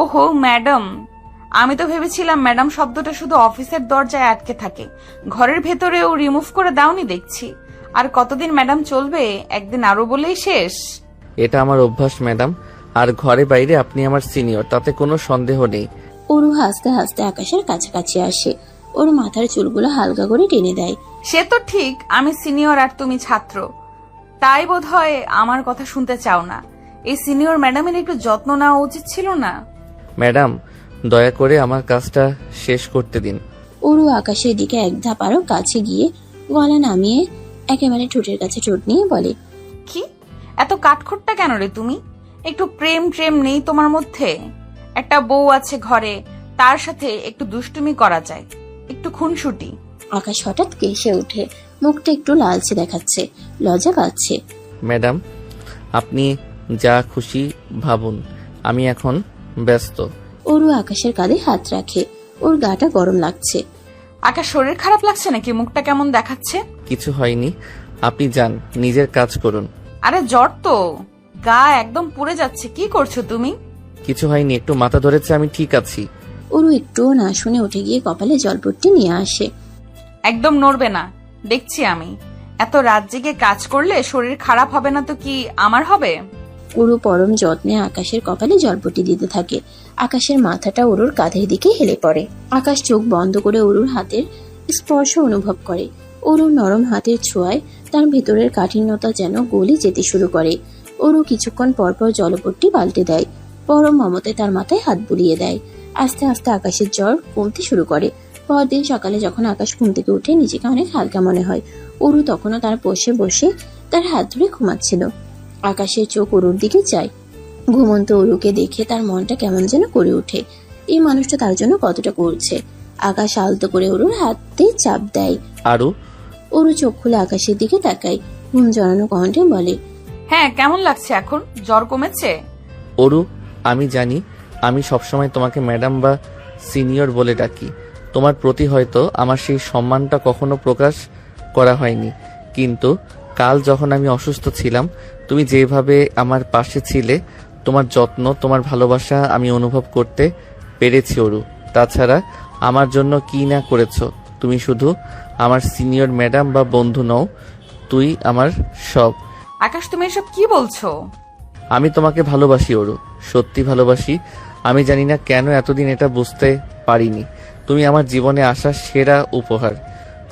ওহো ম্যাডাম, আমি তো ভেবেছিলাম ম্যাডাম শব্দটা শুধু অফিসের দরজায় আটকে থাকে, ঘরের ভেতরেও রিমুভ করে দাওনি দেখছি। আর কতদিন ম্যাডাম চলবে? একদিন আরো বলেই শেষ। এটা আমার অভ্যাস ম্যাডাম, আর ঘরে বাইরে আপনি আমার সিনিয়র, তাতে কোনো সন্দেহ নেই। অরু হাসতে হাসতে আকাশের কাছাকাছি আসে। ওর মাথার চুলগুলো হালকা করে টেনে দেয়। সে তো ঠিক, আমি সিনিয়র আর তুমি ছাত্র, তাই বোধহয় আমার কথা শুনতে চাও না। এই সিনিয়র ম্যাডামের একটু যত্ন নেওয়া উচিত ছিল না? ম্যাডাম, দয়া করে আমার কাজটা শেষ করতে দিন। অরু আকাশের দিকে এক ধাপ আরো কাছে গিয়ে গলা নামিয়ে একেবারে ঠোঁটের কাছে ঠোঁট নিয়ে বলে, কি এত কাঠখোট্টা কেন রে তুমি? একটু প্রেম ট্রেম নেই তোমার মধ্যে? একটা বউ আছে ঘরে, তার সাথে একটু দুষ্টুমি করা যায়, একটু খুনসুটি। আকাশ হঠাৎ কেসে ওঠে, মুখটা একটু লালচে দেখাচ্ছে, লজ্জা পাচ্ছে। ম্যাডাম, আপনি যা খুশি ভাবুন, আমি এখন ব্যস্ত। ওরু আকাশের কাঁধে হাত রাখে, ওর গাটা গরম লাগছে। আকাশ, শরীর খারাপ লাগছে নাকি? মুখটা কেমন দেখাচ্ছে? কিছু হয়নি, আপনি যান, নিজের কাজ করুন। আরে জ্বর তো, গা একদম পুড়ে যাচ্ছে। কি করছো তুমি? কিছু হয়নি, একটু মাথা ধরেছে, আমি ঠিক আছি। ওরু একটুও না শুনে উঠে গিয়ে কপালে জলপট্টি নিয়ে আসে। একদম নড়বে না, দেখছি আমি। এত রাত জেগে কাজ করলে শরীর খারাপ হবে না তো কি আমার হবে? ওরু পরম যত্নে আকাশের কপালে জলপট্টি দিতে থাকে। আকাশের মাথাটা ওরুর কাঁধের দিকে হেলে পড়ে। আকাশ চোখ বন্ধ করে ওরুর হাতের স্পর্শ অনুভব করে। ওরুর নরম হাতের ছোঁয়ায় তার ভেতরের কাঠিন্যতা যেন গলে যেতে শুরু করে। ওরু কিছুক্ষণ পরপর জলপট্টি পাল্টে দেয়, পরম মমতায় তার মাথায় হাত বুলিয়ে দেয়। আস্তে আস্তে আকাশের জ্বর কমতে শুরু করে। পরদিন সকালে যখন আকাশ ঘুম থেকে উঠে নিজেকে অনেক হালকা মনে হয়। ওরু তখনও তার পাশে বসে তার হাত ধরে ঘুমাচ্ছিল। আকাশের চোখ ওরুর দিকে যায়। ঘুমন্ত ওরুকে দেখে তার মনটা কেমন যেন করে ওঠে। এই মানুষটা তার জন্য কতটা করছে। আকাশ আলতো করে ওরুর হাতে চাপ দেয়। আরু? ওরু চোখ খুলে আকাশের দিকে তাকায়, ঘুম জড়ানো কণ্ঠে বলে, হ্যাঁ, কেমন লাগছে এখন? জ্বর কমেছে? অরু, আমি জানি আমি সবসময় তোমাকে ম্যাডাম বা সিনিয়র বলে ডাকি। তোমার প্রতি হয়তো আমার সেই সম্মানটা কখনো প্রকাশ করা হয়নি, কিন্তু কাল যখন আমি অসুস্থ ছিলাম, তুমি যেভাবে আমার পাশে ছিলে, তোমার যত্ন, তোমার ভালোবাসা আমি অনুভব করতে পেরেছি অরু। তাছাড়া আমার জন্য কি না করেছো। তুমি শুধু আমার সিনিয়র ম্যাডাম বা বন্ধু নও, তুই আমার সব। আকাশ, তুমি এসব কি বলছো? আমি তোমাকে ভালোবাসি অরু, সত্যি ভালোবাসি। আমি জানি না কেন এতদিন এটা বুঝতে পারিনি। তুমি আমার জীবনে আসা সেরা উপহার।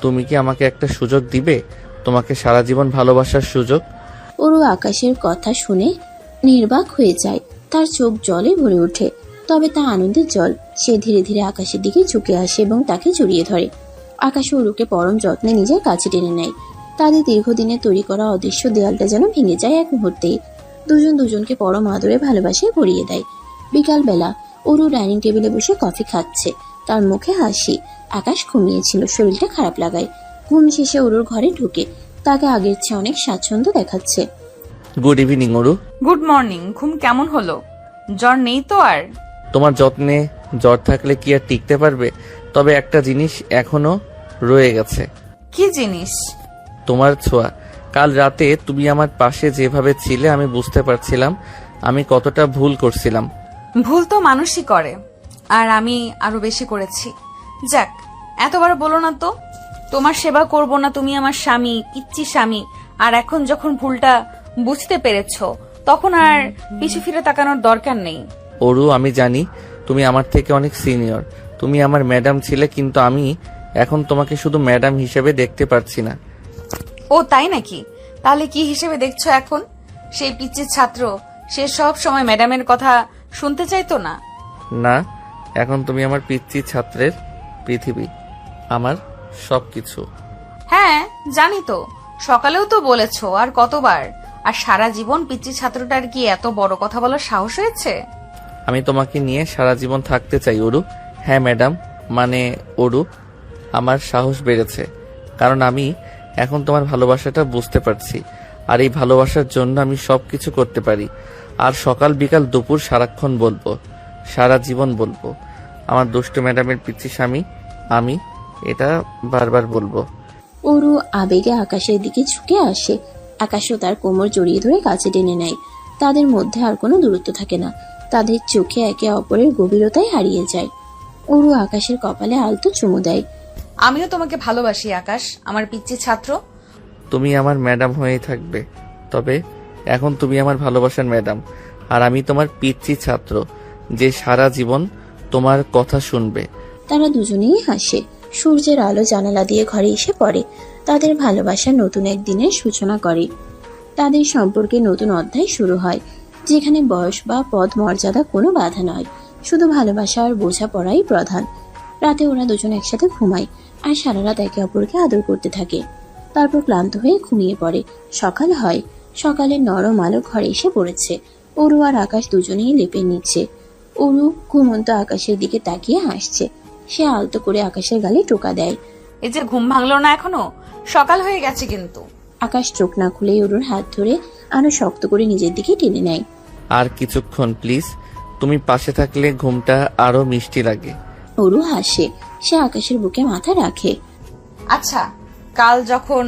তুমি কি আমাকে একটা সুযোগ দিবে, তোমাকে সারা জীবন ভালোবাসার সুযোগ? ওরু আকাশের কথা শুনে নির্বাক হয়ে যায়, তার চোখ জলে ভরে ওঠে। তবে তা আনন্দের জল। সে ধীরে ধীরে আকাশের দিকে ঝুঁকে আসে এবং তাকে জড়িয়ে ধরে। আকাশ ওরুকে পরম যত্নে নিজের কাছে টেনে নেয়। তাদের দীর্ঘদিনে তৈরি করা অদৃশ্য দেয়ালটা যেন ভেঙে যায় এক মুহূর্তেই। দুজন দুজনকে পরম আদরে ভালোবাসে ভরিয়ে দেয়। বিকালবেলা ওরু ডাইনিং টেবিলে বসে কফি খাচ্ছে, তার মুখে হাসি। আকাশ ঘুমিয়েছিল, শরীরটা খারাপ লাগায়। ঘুম শেষে ওরুর ঘরে ঢুকে তাকে আগের চেয়ে অনেক স্বাচ্ছন্দ্য দেখাচ্ছে। Good evening Aru. Good morning. ঘুম কেমন হলো? জ্বর নেই তো আর? তোমার যত্নে জ্বর থাকলে কি আর টিকতে পারবে? তবে একটা জিনিস এখনো রয়ে গেছে। কি জিনিস? তোমার ছোঁয়া। কাল রাতে তুমি আমার পাশে যেভাবে ছিলে, আমি বুঝতে পারছিলাম আমি কতটা ভুল করছিলাম। ভুল তো মানুষই করে, আর আমি আরো বেশি করেছি। যাক, এতবার বলো না তো। তোমার সেবা করব না, তুমি আমার স্বামী, পিচ্চি স্বামী। আর এখন যখন ভুলটা বুঝতে পেরেছো, তখন আর পিছু ফিরে তাকানোর দরকার নেই। অরু, আমি জানি তুমি আমার থেকে অনেক সিনিয়র, তুমি আমার ম্যাডাম ছিলে, কিন্তু আমি এখন তোমাকে শুধু ম্যাডাম হিসেবে দেখতে পারছি না। ও তাই নাকি? তাহলে কি হিসেবে দেখছো এখন? সেই পিচ্চির ছাত্র, সে সব সময় ম্যাডামের কথা শুনতে চাইতো না। না, এখন তুমি আমার পিচ্চি ছাত্রের পৃথিবী, আমার সবকিছু। হ্যাঁ জানি তো, সকালেও তো বলেছো, আর কতবার। আর সারা জীবন পিচ্চি ছাত্রটার কি এত বড় কথা বলার সাহস হয়েছে? আমি তোমাকে নিয়ে সারা জীবন থাকতে চাই অরু। হ্যাঁ ম্যাডাম, মানে অরু, আমার সাহস বেড়েছে, কারণ আমি এখন তোমার ভালোবাসাটা বুঝতে পারছি। আর এই ভালোবাসার জন্য আমি সবকিছু করতে পারি। আর সকাল বিকাল দুপুর সারাক্ষণ বলবো, সারা জীবন বলবো, আমার দুষ্টু ম্যাডামের পিচ্চি স্বামী আমি, এটা বারবার বলবো। ওরু আবেগে আকাশের দিকে ঝুঁকে আসে। আকাশও তার কোমর জড়িয়ে ধরে কাছে টেনে নেয়। তাদের মধ্যে আর কোনো দূরত্ব থাকে না, তাদের চোখে একে অপরের গভীরতায় হারিয়ে যায়। ওরু আকাশের কপালে আলতো চুমু দেয়। আমিও তোমাকে ভালোবাসি আকাশ, আমার পিচ্চি ছাত্র। তুমি আমার ম্যাডাম হয়েই থাকবে, তবে এখন তুমি আমার ভালোবাসার ম্যাডাম, আর আমি তোমার পিচ্চি ছাত্র, যে সারা জীবন তোমার কথা শুনবে। তারা দুজনেই হাসে। সূর্যের আলো জানালা দিয়ে ঘরে এসে পড়ে। তাদের ভালোবাসা নতুন এক দিনের সূচনা করে। তাদের সম্পর্কে নতুন অধ্যায় শুরু হয়, যেখানে বয়স বা পদ মর্যাদা কোনো বাধা নয়, শুধু ভালোবাসা আর বোঝাপড়াই প্রধান। রাতে ওরা দুজন একসাথে ঘুমায় আর সারা রাত একে অপরকে আদর করতে থাকে। তারপর ক্লান্ত হয়ে ঘুমিয়ে পড়ে। সকাল হয়, সকালে নরম আলো ঘরে এসে পড়েছে। অরু আর আকাশ দুজনেই লেপে নিচ্ছে। অরু ঘুমন্ত আকাশের দিকে তাকিয়ে হাসছে। সে আলতো করে আকাশের গালে টোকা দেয়। এই যে ঘুম ভাঙলো না এখনো? সকাল হয়ে গেছে কিন্তু। আকাশ চোখ না খুলেই অরুর হাত ধরে আরো শক্ত করে নিজের দিকে টেনে নেয়। আর কিছুক্ষণ প্লিজ, তুমি পাশে থাকলে ঘুমটা আরো মিষ্টি লাগে। অরু হাসে। সে আকাশের বুকে মাথা রাখে। আচ্ছা, কাল যখন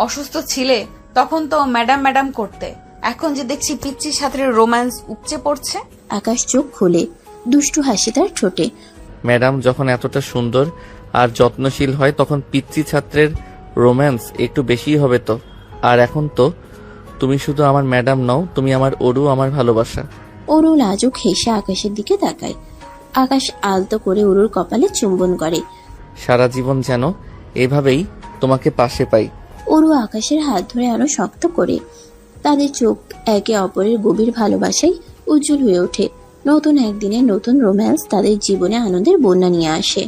অসুস্থ ছিলে তখন তো ম্যাডাম ম্যাডাম করতে, এখন যে দেখছি পিচ্চির সাথে রোম্যান্স উপচে পড়ছে। আকাশ চোখ খোলে, দুষ্টু হাসি তার ঠোঁটে। ম্যাডাম যখন এতটা সুন্দর আর যত্নশীল হয় তখন পিচ্চি ছাত্রের রোম্যান্স একটু বেশিই হবে তো। আর এখন তো তুমি শুধু আমার ম্যাডাম নও, তুমি আমার অরু, আমার ভালোবাসা। অরু লাজুক হেসে আকাশের দিকে তাকায়। আকাশ আলতো করে অরুর কপালে চুম্বন করে। সারা জীবন যেন এভাবেই তোমাকে পাশে পাই। অরু আকাশের হাত ধরে আরো শক্ত করে। তাদের চোখ একে অপরের গভীর ভালোবাসায় উজ্জ্বল হয়ে ওঠে। নতুন একদিনে নতুন রোম্যান্স তাদের জীবনে আনন্দের বন্যা নিয়ে আসে।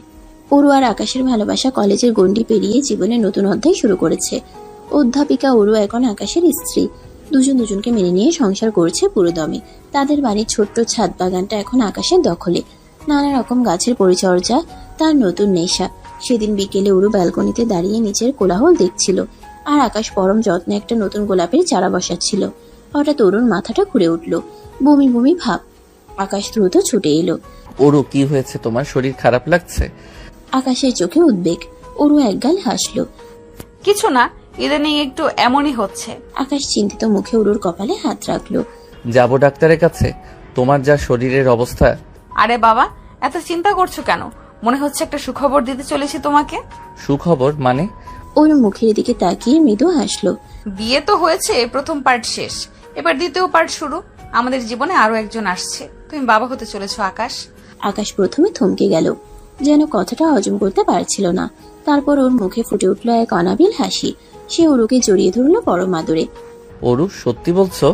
অরু আর আকাশের ভালোবাসা কলেজের গণ্ডি পেরিয়ে জীবনে নতুন অধ্যায় শুরু করেছে। অধ্যাপিকা অরু এখন আকাশের স্ত্রী। দুজন দুজনকে মেনে নিয়ে সংসার করছে পুরোদমে। তাদের বাড়ির ছোট্ট ছাদ বাগানটা এখন আকাশের দখলে। নানা রকম গাছের পরিচর্যা তার নতুন নেশা। সেদিন বিকেলে অরু ব্যালকনিতে দাঁড়িয়ে নিচের কোলাহল দেখছিল, আর আকাশ পরম যত্নে একটা নতুন গোলাপের চারা বসাচ্ছিল। হঠাৎ অরুর মাথাটা ঘুরে উঠল, বমি বমি ভাব। আকাশ দ্রুত ছুটে এলো। অরু, কি হয়েছে তোমার? শরীর খারাপ লাগছে? আকাশের চোখে উদ্বেগ। অরু একগাল হাসলো। কিছু না, ইদানিং একটু এমনই হচ্ছে। আকাশ চিন্তিত মুখে অরুর কপালে হাত রাখলো। যাবো ডাক্তারের কাছে? তোমার যা শরীরের অবস্থা। আরে বাবা, এত চিন্তা করছো কেন? মনে হচ্ছে একটা সুখবর দিতে চলেছি তোমাকে। সুখবর মানে? অরু মুখের দিকে তাকিয়ে মৃদু হাসলো। বিয়ে তো হয়েছে, প্রথম পার্ট শেষ, এবার দ্বিতীয় পার্ট শুরু। আমাদের জীবনে আরো একজন আসছে, তুমি বাবা হতে চলেছো আকাশ। আকাশ প্রথমে থমকে গেল, যেন কথাটা হজম করতে পারছিল না। তারপর ওর মুখে ফুটে উঠল এক অনাবিল হাসি। সে অরুকে জড়িয়ে ধরল পরম আদরে। অরু, সত্যি বলছো?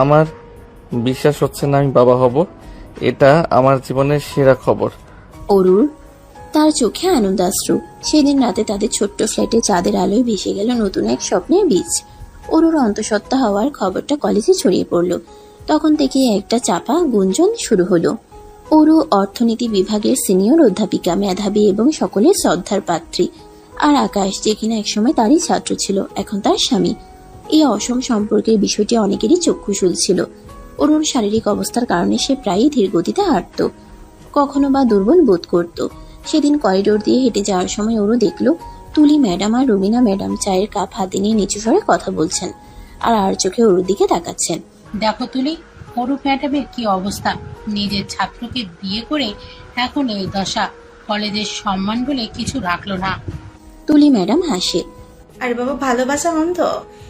আমার বিশ্বাস হচ্ছে না আমি বাবা হব। এটা আমার জীবনের সেরা খবর। অরুর তার চোখে আনন্দাশ্রু। সেদিন রাতে তাদের ছোট্ট ফ্ল্যাটে চাঁদের আলোয় ভেসে গেল নতুন এক স্বপ্নের বীজ। অরুর অন্তঃসত্ত্বা হওয়ার খবরটা কলেজে ছড়িয়ে পড়ল। তখন থেকে একটা চাপা গুঞ্জন শুরু হলো। অরু অর্থনীতি বিভাগের সিনিয়র অধ্যাপিকা, মেধাবী এবং সকলের শ্রদ্ধার পাত্রী। আর আকাশ, যে কিনা একসময় তারই ছাত্র ছিল, এখন তার স্বামী। এই অসম সম্পর্কের বিষয়টি অনেকেরই চক্ষু ছিল। অরুর শারীরিক অবস্থার কারণে সে প্রায়ই ধীর গতিতে হাঁটত, কখনো বা দুর্বল বোধ করত। সেদিন করিডোর দিয়ে হেঁটে যাওয়ার সময় অরু দেখল তুলি ম্যাডাম আর রুবিনা ম্যাডাম চায়ের কাপ হাতে নিয়ে নিচু স্বরে কথা বলছেন, আর চোখে অরুর দিকে তাকাচ্ছেন। দেখো তুলি, অরূপ ম্যাডামের কি অবস্থা। নিজের ছাত্রকে বিয়ে করে এখন এই দশা। কলেজের সম্মান বলে কিছু রাখলো না। তুলি ম্যাডাম হাসে। আরে বাবা, ভালোবাসা অন্ধ,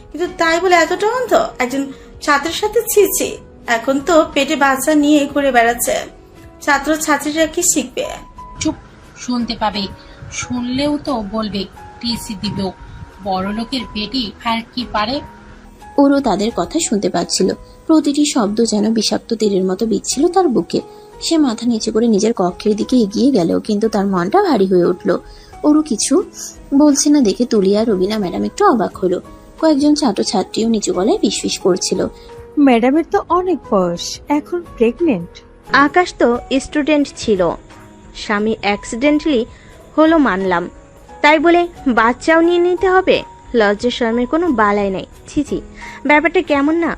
কিন্তু তাই বলে এতটা অন্ধ? একজন ছাত্রের সাথে ছিছি। এখন তো পেটে বাচ্চা নিয়ে ঘুরে বেড়াচ্ছে। ছাত্র ছাত্রীরা কি শিখবে? চুপ, শুনতে পাবে। শুনলেও তো বলবে টিসি দিব। বড় লোকের বেটি আর কি পারে। ওরও তাদের কথা শুনতে পাচ্ছিল। প্রতিটি শব্দ যেন বিষাক্ত তীরের মতো বিচ্ছিল তার বুকে। সে মাথা নিচু করে নিজের কক্ষের দিকে এগিয়ে গেল, কিন্তু তার মনটা ভারী হয়ে উঠল। ওরও কিছু বলছে না দেখে তুলিয়া রবিনা ম্যাডাম একটু অবাক হলো। কয়েকজন ছাত্রছাত্রীও নিচু গলায় ফিসফিস করছিল। ম্যাডামের তো অনেক বয়স, এখন প্রেগনেন্ট। আকাশ তো স্টুডেন্ট ছিল, স্বামী অ্যাক্সিডেন্টালি হলো মানলাম, তাই বলে বাচ্চাও নিয়ে নিতে হবে? লজ্জা শর্মের কোনো বালাই নাই। ছিছি, ব্যাপারটা কেমন না?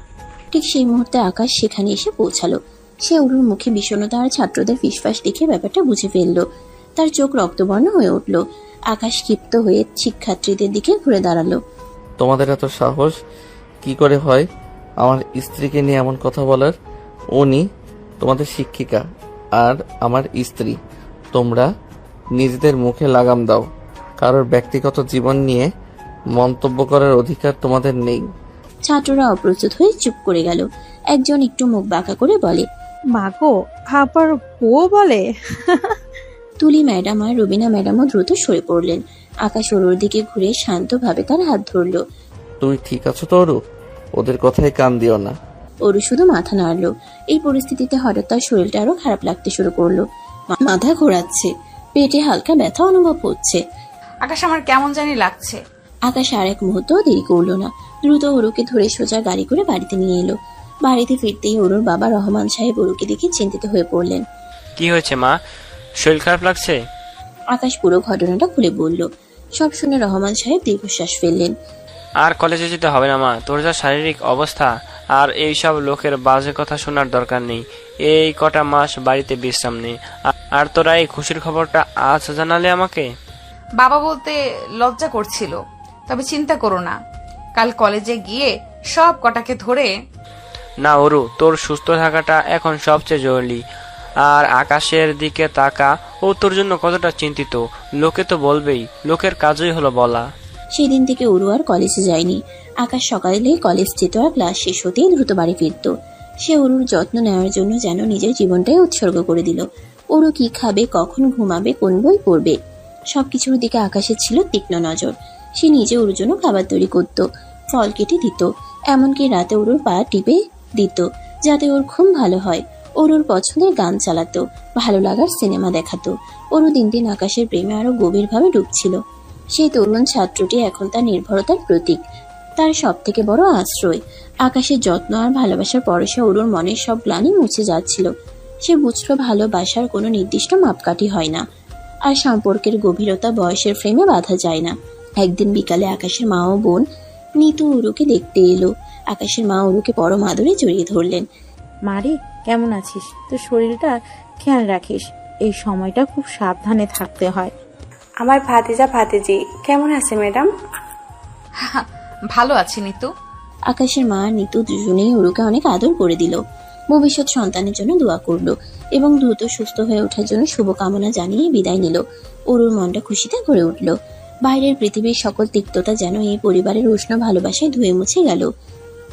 ঠিক সেই মুহূর্তে আকাশ সেখানে এসে পৌঁছালো। সে অরুর মুখে বিষণ্ণতা আর ছাত্রদের ফিসফাস দেখে ব্যাপারটা বুঝে ফেললো। তার চোখ রক্তবর্ণ হয়ে উঠল। আকাশ ক্ষিপ্ত হয়ে শিক্ষার্থীদের দিকে ঘুরে দাঁড়ালো। তোমাদের এত সাহস কি করে হয় আমার স্ত্রীকে নিয়ে এমন কথা বলার? উনি তোমাদের শিক্ষিকা আর আমার স্ত্রী। তোমরা নিজেদের মুখে লাগাম দাও। কারোর ব্যক্তিগত জীবন নিয়ে মন্তব্য করার অধিকার তোমাদের নেই। ছাত্ররা অপ্রস্তুত হয়ে চুপ করে গেল। একজন একটু মুখ বাঁকা করে বলে, মাগো, আবার বউ বলে? তুলি ম্যাডাম আর রবিনা ম্যাডামও দ্রুত সরে পড়লেন। আকাশ অরুর দিকে ঘুরে শান্তভাবে তার হাত ধরল। তুই ঠিক আছো তো অরু? ওদের কথায় কান দিও না। অরু শুধু মাথা নাড়ল। এই পরিস্থিতিতে হঠাৎ তার শরীরটা আরো খারাপ লাগতে শুরু করলো। মাথা ঘোরাচ্ছে, পেটে হালকা ব্যথা অনুভব হচ্ছে। আকাশ, আমার কেমন জানি লাগছে। আকাশ আর এক মুহূর্তও দেরি করলো না, দ্রুত অরুকে ধরে সোজা গাড়ি করে বাড়িতে নিয়ে এলো। বাড়িতে ফিরতেই অরুর বাবা রহমান সাহেব অরুকে দেখে চিন্তিত হয়ে পড়লেন। কি হয়েছে মা, শরীর খারাপ লাগছে? আকাশ পুরো ঘটনাটা খুলে বলল। সব শুনে রহমান সাহেব দীর্ঘশ্বাস ফেললেন। আর কলেজে যেতে হবে না মা, তোর যা শারীরিক অবস্থা, আর এইসব লোকের বাজে কথা শোনার দরকার নেই। এই কটা মাস বাড়িতে বিশ্রাম নেই। আর তোরা এই খুশির খবরটা আজ জানালে আমাকে? বাবা বলতে লজ্জা করছিল, তবে চিন্তা করো না, কাল কলেজে গিয়ে সব কটাকে ধরে। না অরু, তোর সুস্থ থাকাটা এখন সবচেয়ে জরুরি। আর আকাশের দিকে তাকা, ও তোর জন্য কতটা চিন্তিত। লোকে তো বলবেই, লোকের কাজই হলো বলা। সেদিন থেকে অরু আর কলেজে যায়নি। আকাশ সকালে কলেজ যেত আর ক্লাস শেষ হতেই দ্রুত বাড়ি ফিরত। সে অরুর যত্ন নেওয়ার জন্য যেন নিজের জীবনটাই উৎসর্গ করে দিল। অরু কি খাবে, কখন ঘুমাবে, কোন বই পড়বে, সবকিছুর দিকে আকাশের ছিল তীক্ষ্ণ নজর। সে নিজে ওর জন্য খাবার তৈরি করত, ফল কেটে দিত, এমনকি রাতে ওর পা টিপে দিত যাতে ওর ঘুম ভালো হয়। ওর পছন্দের গান চালাতো, ভালো লাগার সিনেমা দেখাতো। ওরও দিন দিন আকাশের প্রেমে আরো গভীরভাবে ডুবছিল। সেই তরুণ ছাত্রটি এখন তার নির্ভরতার প্রতীক, তার সব থেকে বড় আশ্রয়। আকাশের যত্ন আর ভালোবাসার পরশে ওর মনের সব গ্লানি মুছে যাচ্ছিল। সে বুঝলো ভালোবাসার কোনো নির্দিষ্ট মাপকাঠি হয় না, আর সম্পর্কের গভীরতা বয়সের ফ্রেমে বাঁধা যায় না। একদিন বিকালে আকাশের মা ও বোন নিতু অরুকে দেখতে এলো। আকাশের মা অরুকে পরম আদরে জড়িয়ে ধরলেন। মারে, কেমন আছিস? তোর শরীরটা খেয়াল রাখিস, এই সময়টা খুব সাবধানে থাকতে হয়। আমার ভাতিজা ভাতিজি কেমন আছে ম্যাডাম? ভালো আছি নিতু। আকাশের মা আর নিতু দুজনেই অরুকে অনেক আদর করে দিল, ভবিষ্যৎ সন্তানের জন্য দোয়া করলো এবং দ্রুত সুস্থ হয়ে ওঠার জন্য শুভকামনা জানিয়ে বিদায় নিল। অরুর মনটা খুশিতে ভরে উঠল। বাইরের পৃথিবীর সকল তিক্ততা যেন এই পরিবারের উষ্ণ ভালোবাসায় ধুয়ে মুছে গেল।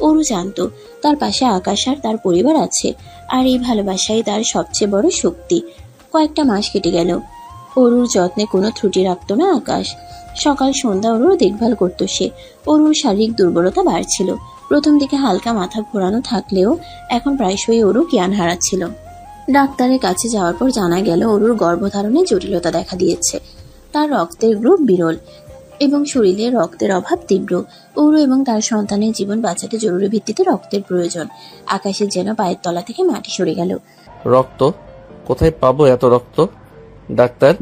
অরু জানতো তার পাশে আকাশ আর তার পরিবার আছে, আর এই ভালোবাসাই তার সবচেয়ে বড় শক্তি। কয়েকটা মাস কেটে গেল। অরুর যত্নে কোনো ত্রুটি রাখত না আকাশ। সকাল সন্ধ্যা অরুর দেখভাল করত সে। অরুর শারীরিক দুর্বলতা বাড়ছিল। প্রথম দিকে হালকা মাথা ঘোরানো থাকলেও এখন প্রায়শই অরু জ্ঞান হারাচ্ছিল। ডাক্তারের কাছে যাওয়ার পর জানা গেল অরুর গর্ভধারণে জটিলতা দেখা দিয়েছে। তার রক্তের গ্রুপ বিরল এবং শরীরে রক্তের অভাব তীব্র। অরু এবং তার সন্তানের জীবন বাঁচাতে জরুরি ভিত্তিতে রক্তের প্রয়োজন। আকাশের যেন পায়ের তলা থেকে মাটি সরে গেল। রক্ত কোথায় পাবো? এত রক্ত? ডাক্তার,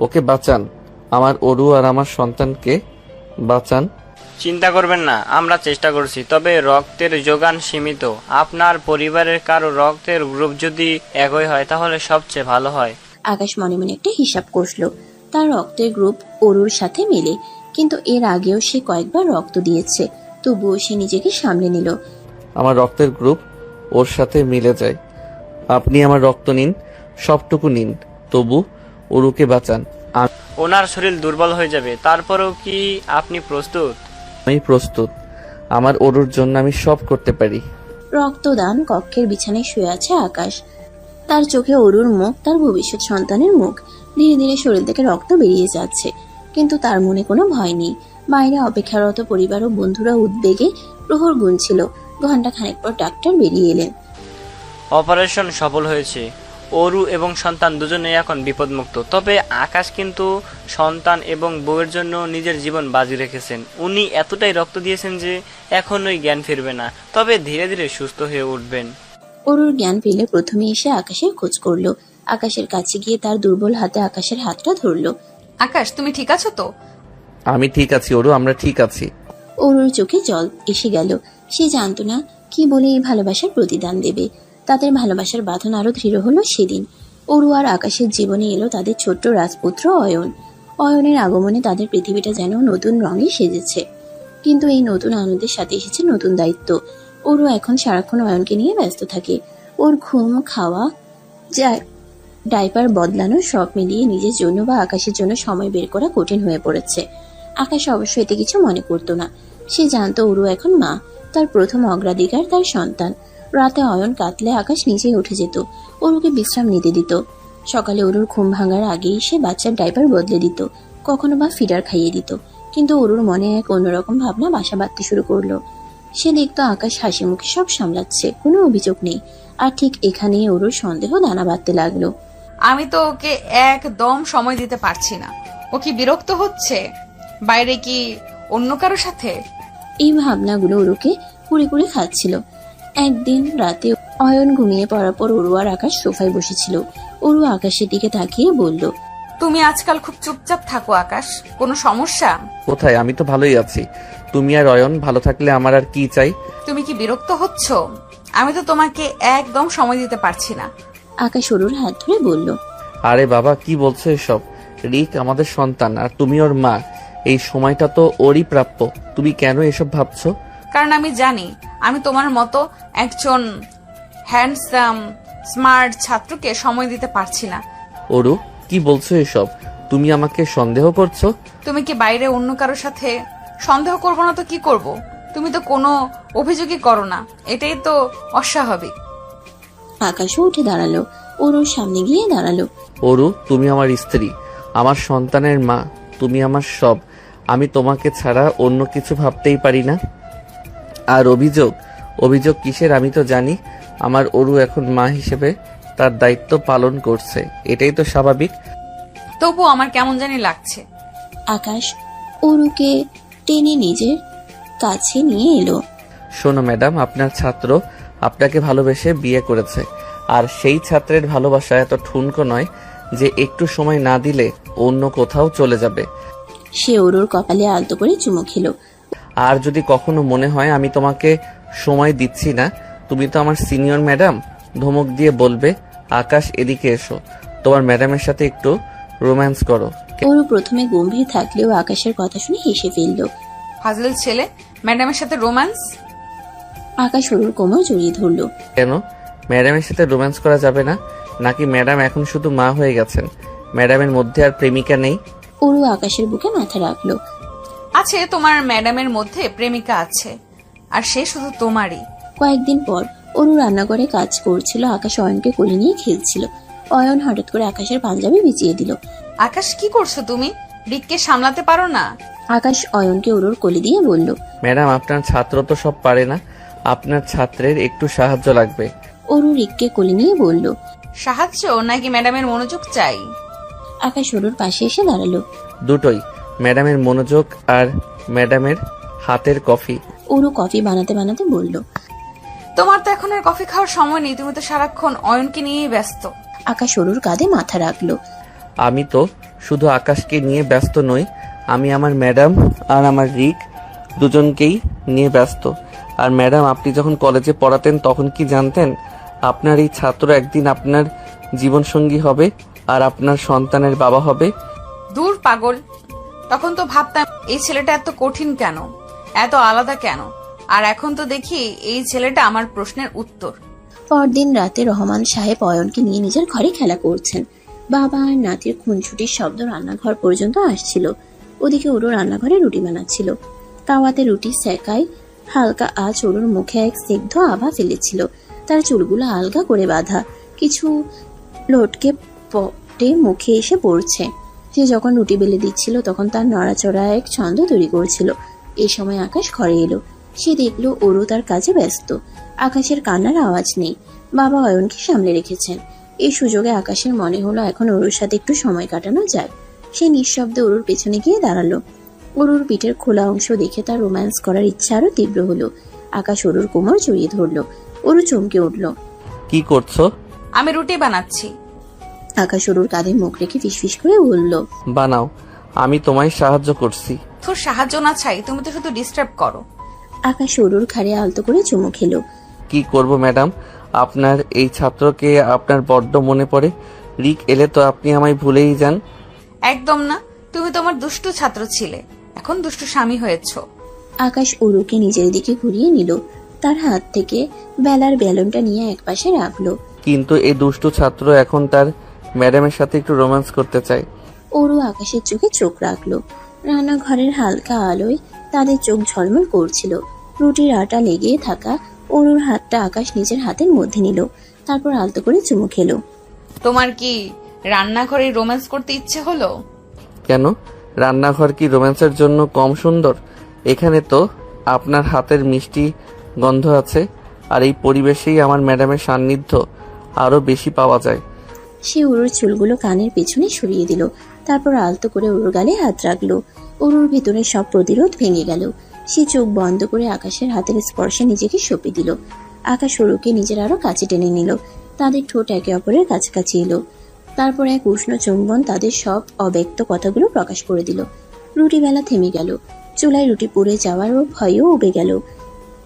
ওকে বাঁচান, আমার অরু আর আমার সন্তানকে বাঁচান। চিন্তা করবেন না, আমরা চেষ্টা করছি, তবে রক্তের যোগান সীমিত। আপনার পরিবারের কারো রক্তের গ্রুপ যদি একই হয় তাহলে সবচেয়ে ভালো হয়। আকাশ মনে মনে একটা হিসাব কষল। তার রক্তের গ্রুপ অরুর সাথে মেলে, কিন্তু এর আগেও সে কয়েকবার রক্ত দিয়েছে, তবুও সে নিজেকে সামলে নিল। আমার রক্তের গ্রুপ ওর সাথে মিলে যায়। আপনি আমার রক্ত নিন, সবটুকু নিন, তবু অরুকে বাঁচান। ওনার শরীর দুর্বল হয়ে যাবে, তারপরেও কি আপনি প্রস্তুত? আমি প্রস্তুত, আমার অরুর জন্য আমি সব করতে পারি। রক্তদান কক্ষের বিছানায় শুয়ে আছে আকাশ। তার চোখে অরুর মুখ, তার ভবিষ্যৎ সন্তানের মুখ। ধীরে ধীরে শরীর থেকে রক্ত বেরিয়ে যাচ্ছে, কিন্তু তার মনে কোনো ভয় নেই। বাইরে অপেক্ষারত পরিবার ও বন্ধুরা উদ্বেগে প্রহর গুনছিল। ঘন্টা খানেক পর ডাক্তার বেরিয়ে এলেন। অপারেশন সফল হয়েছে। অরু এবং সন্তান দুজনেই এখন বিপদমুক্ত। তবে আকাশ কিন্তু সন্তান এবং বউয়ের জন্য নিজের জীবন বাজি রেখেছেন। উনি এতটাই রক্ত দিয়েছেন যে এখনই জ্ঞান ফিরবে না, তবে ধীরে ধীরে সুস্থ হয়ে উঠবেন। অরুর জ্ঞান ফিরলে প্রথমে এসে আকাশের খোঁজ করলো। আকাশের কাছে গিয়ে তার দুর্বল হাতে আকাশের হাতটা ধরলো। আকাশ, তুমি ঠিক আছো তো? আমি ঠিক আছি অরু, আমরা ঠিক আছি। অরুর চোখে জল এসে গেল। সে জানতো না কি বলে এই ভালোবাসার প্রতিদান দেবে। তাদের ভালোবাসার বাঁধন আরো দৃঢ় হলো সেদিন। অরু আর আকাশের জীবনে এলো তাদের ছোট্ট রাজপুত্র অয়ন। অয়নের আগমনে তাদের পৃথিবীটা যেন নতুন রঙে সেজেছে, কিন্তু এই নতুন আনন্দের সাথে এসেছে নতুন দায়িত্ব। অরু এখন সারাক্ষণ অয়নকে নিয়ে ব্যস্ত থাকে। ওর ঘুম, খাওয়া, ডাইপার বদলানো সব মিলিয়ে নিজের জন্য বা আকাশের জন্য সময় বের করা কঠিন হয়ে পড়েছে। আকাশ অবশ্য এতে কিছু মনে করতো না। সে জানতো অরু এখন মা, তার প্রথম অগ্রাধিকার তার সন্তান। রাতে অয়ন কাঁদলে আকাশ নিজেই উঠে যেত, অরুকে বিশ্রাম নিতে দিত। সকালে অরুর ঘুম ভাঙার আগেই সে বাচ্চার ডাইপার বদলে দিত, কখনো বা ফিডার খাইয়ে দিত। কিন্তু অরুর মনে এক অন্যরকম ভাবনা বাসা বাঁধতে শুরু করলো। সে দেখতো আকাশ হাসি মুখে সব সামলাচ্ছে, কোনো অভিযোগ নেই। আর ঠিক এখানেই অরুর সন্দেহ দানা বাঁধতে লাগলো। আমি তো ওকে একদম সময় দিতে পারছি না। ও কি বিরক্ত হচ্ছে? বাইরে কি অন্য কারো সাথে? এই ভাবনাগুলো ওরুকে কুড়ে কুড়ে খাচ্ছিল। একদিন রাতে অয়ন ঘুমিয়ে পড়ার পর অরু আর আকাশ সোফায় বসেছিল। অরু আকাশের দিকে তাকিয়ে বলল, তুমি আজকাল খুব চুপচাপ থাকো আকাশ, কোনো সমস্যা? কোথায়, আমি তো ভালোই আছি। তুমি আর অয়ন ভালো থাকলে আমার আর কি চাই? তুমি কি বিরক্ত হচ্ছ? আমি তো তোমাকে একদম সময় দিতে পারছি না। আকাশ অরুর হাত ধরে বলল, আরে বাবা, কি বলছো এসব? রিক আমাদের সন্তান আর তুমি ওর মা। এই সময়টা তো ওরই প্রাপ্য। তুমি কেন এসব ভাবছো? কারণ আমি জানি আমি তোমার মতো একজন হ্যান্ডসাম স্মার্ট ছাত্রকে সময় দিতে পারছি না। ওরু, কি বলছো এসব? তুমি আমাকে সন্দেহ করছো? তুমি কি বাইরে অন্য কারোর সাথে? সন্দেহ করবো না তো কি করব? তুমি তো কোনো অভিযোগই করো না, এটাই তো অস্বাভাবিক। আকাশও উঠে দাঁড়ালো, ওরুর সামনে গিয়ে দাঁড়ালো। ওরু, তুমি আমার স্ত্রী, আমার সন্তানের মা, তুমি আমার সব। আমি তোমাকে ছাড়া অন্য কিছু ভাবতেই পারি না। আর অভিযোগ কিসের? আমি তো জানি আমার ওরু এখন মা হিসেবে তার দায়িত্ব পালন করছে, এটাই তো স্বাভাবিক। তবু আমার কেমন জানি লাগছে। আকাশ ওরুকে টেনে নিজের কাছে নিয়ে এলো। শোনো ম্যাডাম, আপনার ছাত্র আপনাকে ভালোবেসে বিয়ে করেছে, আর সেই ছাত্রের ভালোবাসা এত ঠুনকো নয় যে একটু সময় না দিলে অন্য কোথাও চলে যাবে। সে ওরুর কপালে আলতো করে চুমু খেলো। আর যদি কখনো মনে হয় আমি তোমাকে সময় দিচ্ছি না, তুমি তো আমার সিনিয়র ম্যাডাম, ধমক দিয়ে বলবে, আকাশ এদিকে এসো, তোমার ম্যাডামের সাথে একটু রোম্যান্স করো। ওরু প্রথমে গম্ভীর থাকলেও আকাশের কথা শুনে হেসে ফেলল। ফাজল ছেলে, ম্যাডামের সাথে রোম্যান্স? আকাশ ওরুর কোমর জড়িয়ে ধরলো। কেন, ম্যাডামের সাথে রোম্যান্স করা যাবে না নাকি? ম্যাডাম এখন শুধু মা হয়ে গেছেন, ম্যাডামের মধ্যে আর প্রেমিকা নেই? ওরু আকাশের বুকে মাথা রাখলো। আছে, তোমার ম্যাডামের মধ্যে প্রেমিকা আছে, আর সে শুধু তোমারই। কয়েকদিন পর ওরু রান্নাঘরে কাজ করছিল। আকাশ অয়নকে কোলে নিয়ে খেলছিল। অয়ন হঠাৎ করে আকাশের পাঞ্জাবি বিছিয়ে দিল। আকাশ, কি করছো তুমি? রিককে সামলাতে পারো না? আকাশ অয়নকে ওরুর কোলে দিয়ে বলল, ম্যাডাম, আপনার ছাত্র তো সব পারে না, আপনার ছাত্রের একটু সাহায্য লাগবে। ওরু রিককে কোলে নিয়ে বলল, সাহায্য নাকি ম্যাডামের মনোযোগ চাই? আকাশ ওরুর পাশে এসে দাঁড়ালো। দুটোই, ম্যাডামের মনোযোগ আর ম্যাডামের হাতের কফি। ওরু কফি বানাতে বানাতে বলল, তোমার তো এখন আর কফি খাওয়ার সময় নেই, তুমি তো সারাক্ষণ অয়নকে নিয়েই ব্যস্ত। আকাশ ওরুর কাঁধে মাথা রাখলো। আমি তো শুধু আকাশকে নিয়ে ব্যস্ত নই, আমি আমার ম্যাডাম আর আমার রিক দুজনকেই নিয়ে ব্যস্ত। আর ম্যাডাম, আপনি যখন কলেজে পড়াতেন তখন কি জানতেন আপনার এই ছাত্র একদিন আপনার জীবনসঙ্গী হবে আর আপনার সন্তানের বাবা হবে? দূর পাগল, তখন তো ভাবতাম এই ছেলেটা এত কঠিন কেন, এত আলাদা কেন, আর এখন তো দেখি এই ছেলেটা আমার প্রশ্নের উত্তর। পরদিন রাতে রহমান সাহেব অয়নকে নিয়ে নিজের ঘরে খেলা করছেন। বাবা আর নাতির খুনছুটির শব্দ রান্নাঘর পর্যন্ত আসছিল। ওদিকে ওরু রান্নাঘরে রুটি বানাচ্ছিল। তাওয়াতে রুটি সেকায় হালকা আঁচ ওরুর মুখে এক স্নিগ্ধ আভা ফেলেছিল। তার চুলগুলো আলগা করে বাঁধা, কিছু লটকে পটে মুখে এসে পড়ছে। সে যখন রুটি বেলে দিচ্ছিল তখন তার নড়াচড়া এক ছন্দ তৈরি করছিল। এই সময় আকাশ ঘরে এলো। সে দেখলো ওরু তার কাজে ব্যস্ত। আকাশের কান্নার আওয়াজ নেই। বাবা অয়নকে সামলে রেখেছেন। এই সুযোগে আকাশের মনে হলো এখন ওরুর সাথে একটু সময় কাটানো যায়। সে নিঃশব্দে ওরুর পেছনে গিয়ে দাঁড়ালো। ওরুর পিঠের খোলা অংশ দেখে তার রোম্যান্স করার ইচ্ছা আরো তীব্র হলো। আকাশ ওরুর কোমর জড়িয়ে ধরলো। ওরু চমকে উঠল। কি করছো? আমি রুটি বানাচ্ছি। আকাশ ওরুর কাঁধে মুখ রেখে ফিসফিস করে বলল, বানাও, আমি তোমায় সাহায্য করছি। তোর সাহায্য না চাই, তুমি তো শুধু ডিস্টার্ব করো। আকাশ ওরুর ঘাড়ে আলতো করে চুমু খেলো। কি করব ম্যাডাম, আপনার এই ছাত্রকে আপনার বড্ড মনে পড়ে। রিক এলে তো আপনি আমায় ভুলেই যান। একদম না, তুমি তোমার দুষ্টু ছাত্র ছিলে, এখন দুষ্টু স্বামী হয়েছ। আকাশ ওরুকে নিজের দিকে ঘুরিয়ে নিল। তার হাত থেকে বেলার বেলুনটা নিয়ে একপাশে রাখলো। কিন্তু এই দুষ্টু ছাত্র এখন তার ম্যাডামের সাথে একটু রোম্যান্স করতে চায়। ওরু আকাশের চোখে চোখ রাখলো। রান্নাঘরের হালকা আলোয় তাদের চোখ ঝলমল করছিল। রুটির আটা লেগে থাকা ওরুর হাতটা আকাশ নিজের হাতের মধ্যে নিল। তারপর আলতো করে চুমু খেলো। তোমার কি রান্নাঘরে রোম্যান্স করতে ইচ্ছে হলো? কেন, রান্নাঘর কি রোম্যান্সের জন্য কম সুন্দর? এখানে তো আপনার হাতের মিষ্টি গন্ধ আছে, আর এই পরিবেশেই আমার ম্যাডামের সান্নিধ্য আরো বেশি পাওয়া যায়। সে ওরুর চুলগুলো কানের পেছনে সরিয়ে দিল। তারপর আলতো করে ওরুর গালে হাত রাখলো। অরুর ভেতরে সব প্রতিরোধ ভেঙে গেল। সে চোখ বন্ধ করে আকাশের হাতের স্পর্শে নিজেকে সঁপে দিল। আকাশ অরুকে নিজের আরো কাছে টেনে নিল। তাদের ঠোঁট একে অপরের কাছাকাছি এলো। তারপর এক উষ্ণ চুম্বন তাদের সব অব্যক্ত কথাগুলো প্রকাশ করে দিল। রুটি বেলা থেমে গেল। চুলায় রুটি পুড়ে যাওয়ার ভয়ও উবে গেল।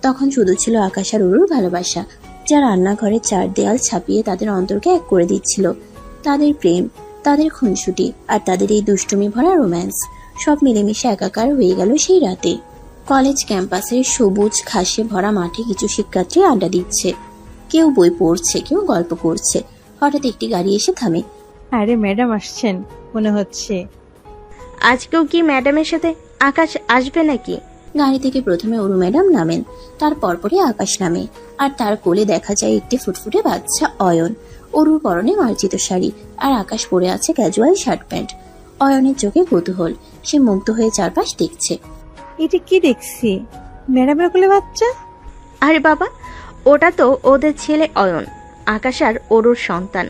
তখন শুধু ছিল আকাশ আর অরুর ভালোবাসা, যা রান্নাঘরের চার দেয়াল ছাপিয়ে তাদের অন্তরকে এক করে দিচ্ছিল। তাদের প্রেম, তাদের খুনসুটি আর তাদের এই দুষ্টুমি ভরা রোম্যান্স সব মিলেমিশে একাকার হয়ে গেল সেই রাতে। কলেজ ক্যাম্পাসের সবুজ ঘাসে ভরা মাঠে কিছু শিক্ষার্থী আড্ডা দিচ্ছে। কেউ বই পড়ছে, কেউ গল্প করছে। হঠাৎ একটি গাড়ি এসে থামে। আরে ম্যাডাম আসছেন মনে হচ্ছে। আজকেও কি ম্যাডামের সাথে আকাশ আসবে নাকি? গাড়ি থেকে প্রথমে অরু ম্যাডাম নামেন, তার পরপরই আকাশ নামে। আর তার কোলে দেখা যায় একটি ফুটফুটে বাচ্চা অয়ন। অরুর পরনে মার্জিত শাড়ি আর আকাশ পরে আছে ক্যাজুয়াল শার্ট প্যান্ট। অয়নের চোখে কৌতূহল, সে মুগ্ধ হয়ে চারপাশ দেখছে। এটা কি দেখছি, ম্যাডামের কোলে বাচ্চা? আরে বাবা, ওটা তো ওদের ছেলে অয়ন, আকাশ আর অরুর সন্তান।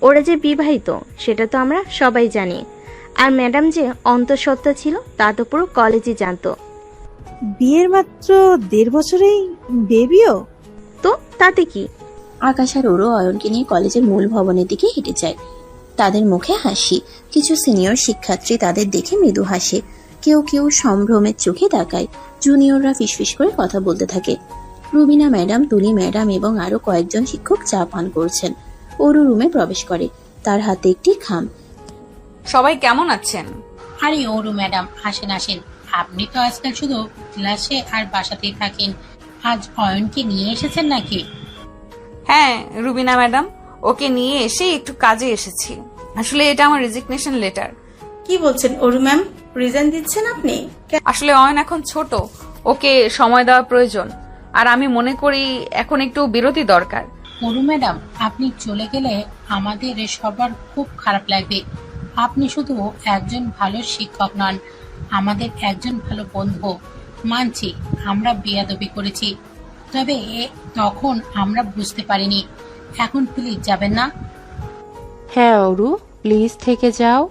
ওরা যে বিবাহিত সেটা তো আমরা সবাই জানি। আর ম্যাডাম যে অন্তঃসত্ত্বা ছিল তা তো পুরো কলেজই জানতো। বিয়ের মাত্র 1.5 বছরেই বেবিও? তো তাতে কি? আকাশ আর অরু অয়নকে নিয়ে কলেজের মূল ভবনের দিকে হেঁটে যায়। তাদের মুখে হাসি। কিছু সিনিয়র শিক্ষার্থী তাদের দেখে মৃদু হাসে। কেউ কেউ সম্ভ্রমের চোখে তাকায়। জুনিয়ররা ফিসফিস করে কথা বলতে থাকে। রুবিনা ম্যাডাম, তুলি ম্যাডাম এবং আরো কয়েকজন শিক্ষক চা পান করছেন। অরু রুমে প্রবেশ করে, তার হাতে একটি খাম। সবাই কেমন আছেন? আরে ওরু ম্যাডাম, আসেন আসেন। আপনি তো আজকাল শুধু ক্লাসে আর বাসাতেই থাকেন, আজ অয়নকে নিয়ে এসেছেন নাকি? হ্যাঁ রুবিনা ম্যাডাম, ওকে নিয়ে এসে একটু কাজে এসেছি। আসলে এটা আমার রেজিগনেশন লেটার। কি বলছেন অরু ম্যাম, রিজাইন দিচ্ছেন আপনি? আসলে অয়ন এখন ছোট, ওকে সময় দেওয়া প্রয়োজন। আর আমি মনে করি এখন একটু বিরতি দরকার। ওরু ম্যাডাম, আপনি চলে গেলে আমাদের সবার খুব খারাপ লাগবে। আপনি শুধু একজন ভালো শিক্ষক নন, আমাদের একজন ভালো বন্ধু। মানছি আমরা বেয়াদবি করেছি, তবে তখন আমরা বুঝতে পারিনি। এখন প্লিজ যাবেন না? হ্যাঁ অরু, প্লিজ থেকে যাও।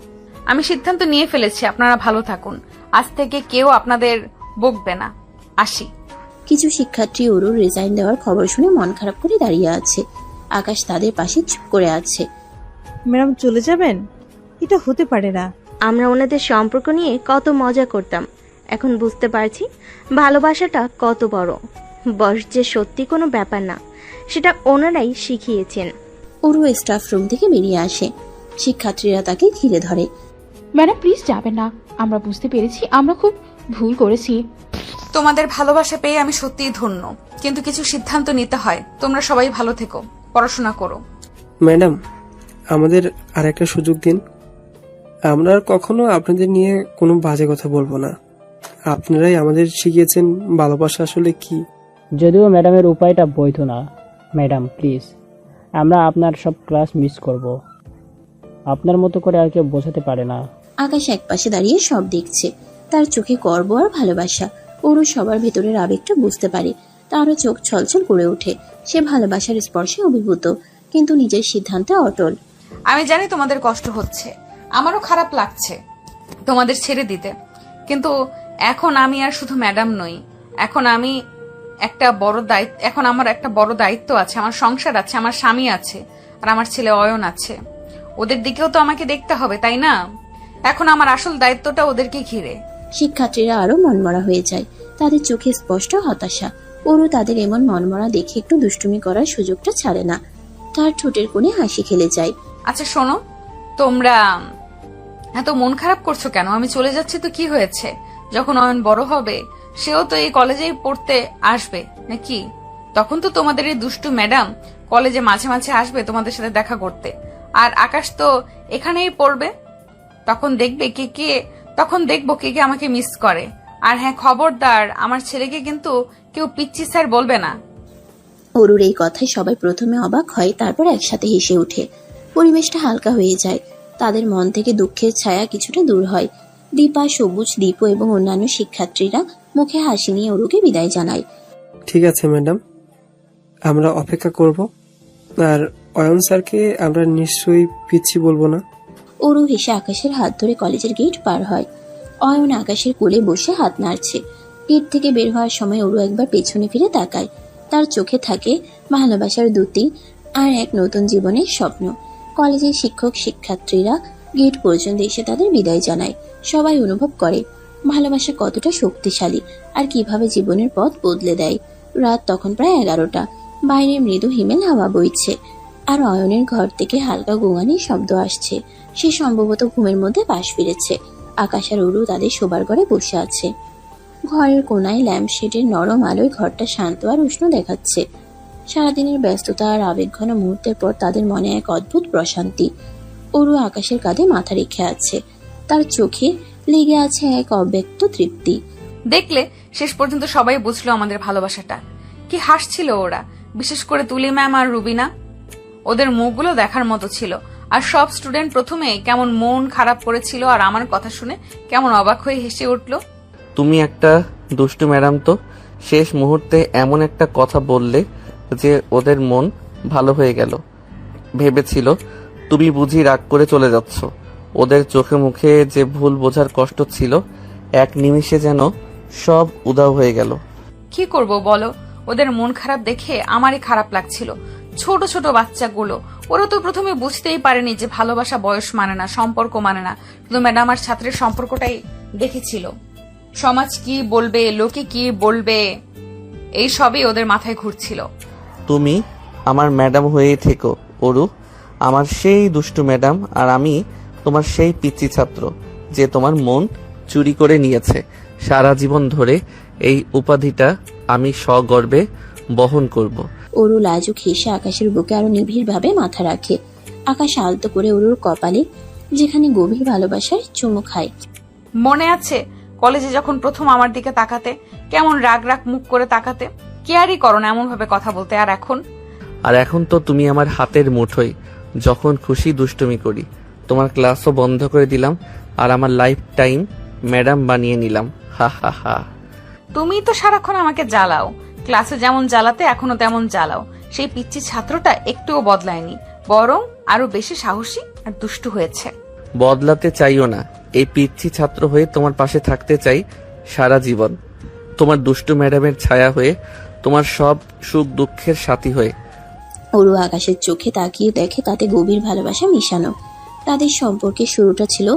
আমি সিদ্ধান্ত নিয়ে ফেলেছি, আপনারা ভালো থাকুন। আজ থেকে কেউ আপনাদের বকবে না। আসি। কিছু শিক্ষার্থী অরুর রিজাইন দেওয়ার খবর শুনে মন খারাপ করে দাঁড়িয়ে আছে। আকাশ তাদের পাশে চুপ করে আছে। ম্যাডাম চলে যাবেন? এটা হতে পারে না। আমরা ওনাদের সম্পর্ক নিয়ে কত মজা করতাম, এখন বুঝতে পারছি ভালোবাসাটা কত বড়। বয়স যে সত্যি কোনো ব্যাপার না, সেটা ওনারাই শিখিয়েছেন। অরু স্টাফ রুম থেকে বেরিয়ে আসে। শিক্ষার্থীরা তাকে ঘিরে ধরে। ম্যাডাম প্লিজ যাবেন না, আমরা বুঝতে পেরেছি আমরা খুব ভুল করেছি। তোমাদের ভালোবাসা পেয়ে আমি সত্যিই ধন্য, কিন্তু কিছু সিদ্ধান্ত নিতে হয়। তোমরা সবাই ভালো থেকো, পড়াশোনা করো। ম্যাডাম, আমাদের আর একটা সুযোগ দিন। আমরা আর কখনো আপনাদের নিয়ে কোনো বাজে কথা বলবো না। আপনারাই আমাদের শিখিয়েছেন ভালোবাসা আসলে কি। যদিও ম্যাডামের উপায়টা বৈধ না। ম্যাডাম প্লিজ, আমরা আপনার সব ক্লাস মিস করব। আপনার মতো করে আর কেউ বোঝাতে পারে না। আকাশ একপাশে দাঁড়িয়ে সব দেখছে। তার চোখে গর্ব আর ভালোবাসা। অরু সবার ভেতরের আবেগটা বুঝতে পারে। তারও চোখ ছলছল করে ওঠে। সে ভালোবাসার স্পর্শে অভিভূত, কিন্তু নিজের সিদ্ধান্তে অটল। আমি জানি তোমাদের কষ্ট হচ্ছে, আমারও খারাপ লাগছে তোমাদের ছেড়ে দিতে, কিন্তু এখন আমি আর শুধু ম্যাডাম নই। এখন আমার একটা বড় দায়িত্ব আছে। আমার সংসার আছে, আমার স্বামী আছে, আর আমার ছেলে অয়ন আছে। ওদের দিকেও তো আমাকে দেখতে হবে, তাই না? এখন আমার আসল দায়িত্বটা ওদেরকে ঘিরে। শিক্ষার্থীরা আরো মনমরা হয়ে যায়। তাদের চোখে স্পষ্ট হতাশা। অরু তাদের এমন মনমরা দেখে একটু দুষ্টুমি করার সুযোগটা ছাড়ে না। তার ঠোঁটের কোণে হাসি খেলে যায়। আচ্ছা শোনো, তোমরা এত মন খারাপ করছো কেন? আমি চলে যাচ্ছি তো কি হয়েছে? যখন অয়ন বড় হবে, সেও তো এই কলেজেই পড়তে আসবে নাকি? তখন তো তোমাদের এই দুষ্টু ম্যাডাম কলেজে মাঝে মাঝে আসবে তোমাদের সাথে দেখা করতে। আর আকাশ তো এখানেই পড়বে। তখন দেখবো কে কে আমাকে মিস করে। আর হ্যাঁ, খবরদার আমার ছেলেকে কিন্তু কেউ পিচ্চি স্যার বলবে না। অরুর এই কথায় সবাই প্রথমে অবাক হয়, তারপর একসাথে হেসে ওঠে। পরিবেশটা হালকা হয়ে যায়। তাদের মন থেকে দুঃখের ছায়া কিছুটা দূর হয়। দীপা, সবুজ, দীপ এবং অন্যান্য শিক্ষার্থীরা মুখে হাসি নিয়ে অরুকে বিদায় জানায়। ঠিক আছে ম্যাডাম, আমরা অপেক্ষা করব। আর অয়ন স্যারকে আমরা নিশ্চয়ই পিচ্ছি বলবো না। অরু হেসে আকাশের হাত ধরে কলেজের গেট পার হয়। অয়ন আকাশের কোলে বসে হাত নাড়ছে। গেট থেকে বের হওয়ার সময় ওরু একবার পেছনে ফিরে তাকায়। তার চোখে থাকে ভালোবাসার দ্যুতি আর এক নতুন জীবনের স্বপ্ন। কলেজের শিক্ষক শিক্ষার্থীরা গেট পর্যন্ত এসে তাদের বিদায় জানায়। সবাই অনুভব করে ভালোবাসা কতটা শক্তিশালী আর কিভাবে জীবনের পথ বদলে দেয়। রাত তখন প্রায় 11টা। বাইরে মৃদু হিমেল হাওয়া বইছে আর অয়নের ঘর থেকে হালকা গোঙানির শব্দ আসছে। সে সম্ভবত ঘুমের মধ্যে পাশ ফিরেছে। আকাশ আর উরু তাদের শোবার ঘরে বসে আছে। ঘরের কোনায় ল্যাম্পশেডের নরম আলোয় ঘরটা শান্ত আর উষ্ণ দেখাচ্ছে। সারাদিনের ব্যস্ততা আর আবেগঘন মুহূর্তের পর তাদের মনে এক অদ্ভুত প্রশান্তি। উরু আকাশের কাঁধে মাথা রেখে আছে। তার চোখে লেগে আছে এক অব্যক্ত তৃপ্তি। দেখলে শেষ পর্যন্ত সবাই বুঝলো আমাদের ভালোবাসাটা। কি হাসছিল ওরা, বিশেষ করে তুলি ম্যাম আর রুবিনা। ওদের মুখগুলো দেখার মতো ছিল। আর সব স্টুডেন্ট প্রথমে কেমন মন খারাপ করেছিল আর আমার কথা শুনে কেমন অবাক হয়ে হেসে উঠলো। তুমি একটা দুষ্টু ম্যাডাম তো। শেষ মুহূর্তে এমন একটা কথা বললে যে ওদের মন ভালো হয়ে গেল। ভেবেছিল তুমি বুঝি রাগ করে চলে যাচ্ছ। ওদের চোখে মুখে যে ভুল বোঝার কষ্ট ছিল এক নিমিষে যেন সব উধাও হয়ে গেল। কি করব বলো, ওদের মন খারাপ দেখে আমারই খারাপ লাগছিল। ছোট ছোট বাচ্চাগুলো, ওরা তো প্রথমে বুঝতেই পারেনি যে ভালোবাসা বয়স মানে না, সম্পর্ক মানে না। শুধু ম্যাডাম আর ছাত্রের সম্পর্কটাই দেখেছিল। সমাজ কি বলবে, লোকে কি বলবে, এই সবই ওদের মাথায় ঘুরছিল। তুমি আমার ম্যাডাম হয়েই থেকো অরু, আমার সেই দুষ্টু ম্যাডাম। আর আমি তোমার সেই পিচ্চি ছাত্র যে তোমার মন চুরি করে নিয়েছে। সারা জীবন ধরে এই উপাধিটা আমি সগর্বে বহন করব। অরু লাজুক হেসে আকাশের বুকে আরো নিবিড় ভাবে মাথা রাখে। আকাশ আলতো করে অরুর কপালে যেখানে গভীর ভালোবাসার চুমু খায়। মনে আছে কলেজে যখন প্রথম আমার দিকে তাকাতে, কেমন রাগ রাগ মুখ করে তাকাতে, কেয়ারই করো না এমন ভাবে কথা বলতে। আর এখন তো তুমি আমার হাতের মুঠোয়, যখন খুশি দুষ্টুমি করি। তোমার ক্লাসও বন্ধ করে দিলাম আর আমার লাইফ টাইম ম্যাডাম বানিয়ে নিলাম। হা হা হা। তুমি তো সারাক্ষণ আমাকে জ্বালাও, ক্লাসে যেমন জ্বালাতে এখনো তেমন জ্বালাও। সেই পিচ্চি ছাত্রটা একটুও বদলায়নি, বরং আরো বেশি সাহসী আর দুষ্টু হয়েছে। বদলাতে চাইও না, এই পিচ্চি ছাত্র হয়ে তোমার পাশে থাকতে চাই সারা জীবন। তোমার দুষ্টু ম্যাডামের ছায়া হয়ে, তোমার সব সুখ দুঃখের সাথী হয়ে। অরু আকাশের চোখে তাকিয়ে দেখে তাতে গভীর ভালোবাসা মিশানো। তাদের সম্পর্কের শুরুটা ছিল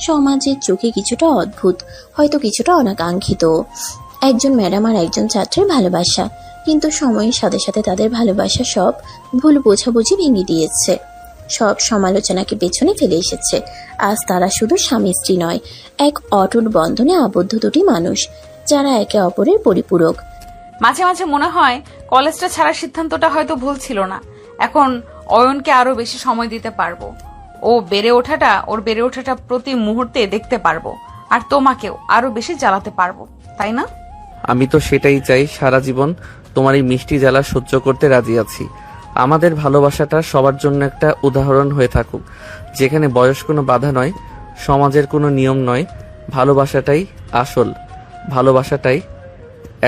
সমাজের চোখে কিছুটা অদ্ভুত, হয়তো কিছুটা অনাকাঙ্ক্ষিত। একজন ম্যাডাম আর একজন ছাত্রের ভালোবাসা। কিন্তু সময়ের সাথে সাথে তাদের ভালোবাসা সব ভুল বোঝাবুঝি ভেঙে দিয়েছে, সব সমালোচনাকে পেছনে ফেলে এসেছে। আজ তারা শুধু স্বামী স্ত্রী নয়, এক অটুট বন্ধনে আবদ্ধ দুটি মানুষ যারা একে অপরের পরিপূরক। মাঝে মাঝে মনে হয় কলেজটা ছাড়ার সিদ্ধান্তটা হয়তো ভুল ছিল না। এখন অয়নকে আরো বেশি সময় দিতে পারবো। ওর বেড়ে ওঠাটা প্রতি মুহূর্তে দেখতে পারবো। আর তোমাকেও আরো বেশি জ্বালাতে পারবো, তাই না? আমি তো সেটাই চাই। সারা জীবন তোমার এই মিষ্টি জ্বালা সহ্য করতে রাজি আছি। আমাদের ভালোবাসাটা সবার জন্য একটা উদাহরণ হয়ে থাকুক, যেখানে বয়স কোনো বাধা নয়, সমাজের কোনো নিয়ম নয়। ভালোবাসাটাই আসল, ভালোবাসাটাই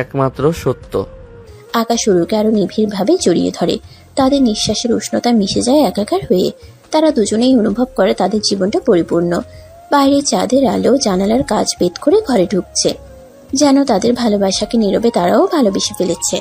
একমাত্র সত্য। আকাশ অরুকে আরো নিবিড় ভাবে জড়িয়ে ধরে। তাদের নিঃশ্বাসের উষ্ণতা মিশে যায় একাকার হয়ে। তারা দুজনেই অনুভব করে তাদের জীবনটা পরিপূর্ণ। বাইরে চাঁদের আলো জানালার কাঁচ ভেদ করে ঘরে ঢুকছে, যেন তাদের ভালোবাসাকে নীরবে তারাও ভালোবেসে ফেলেছে।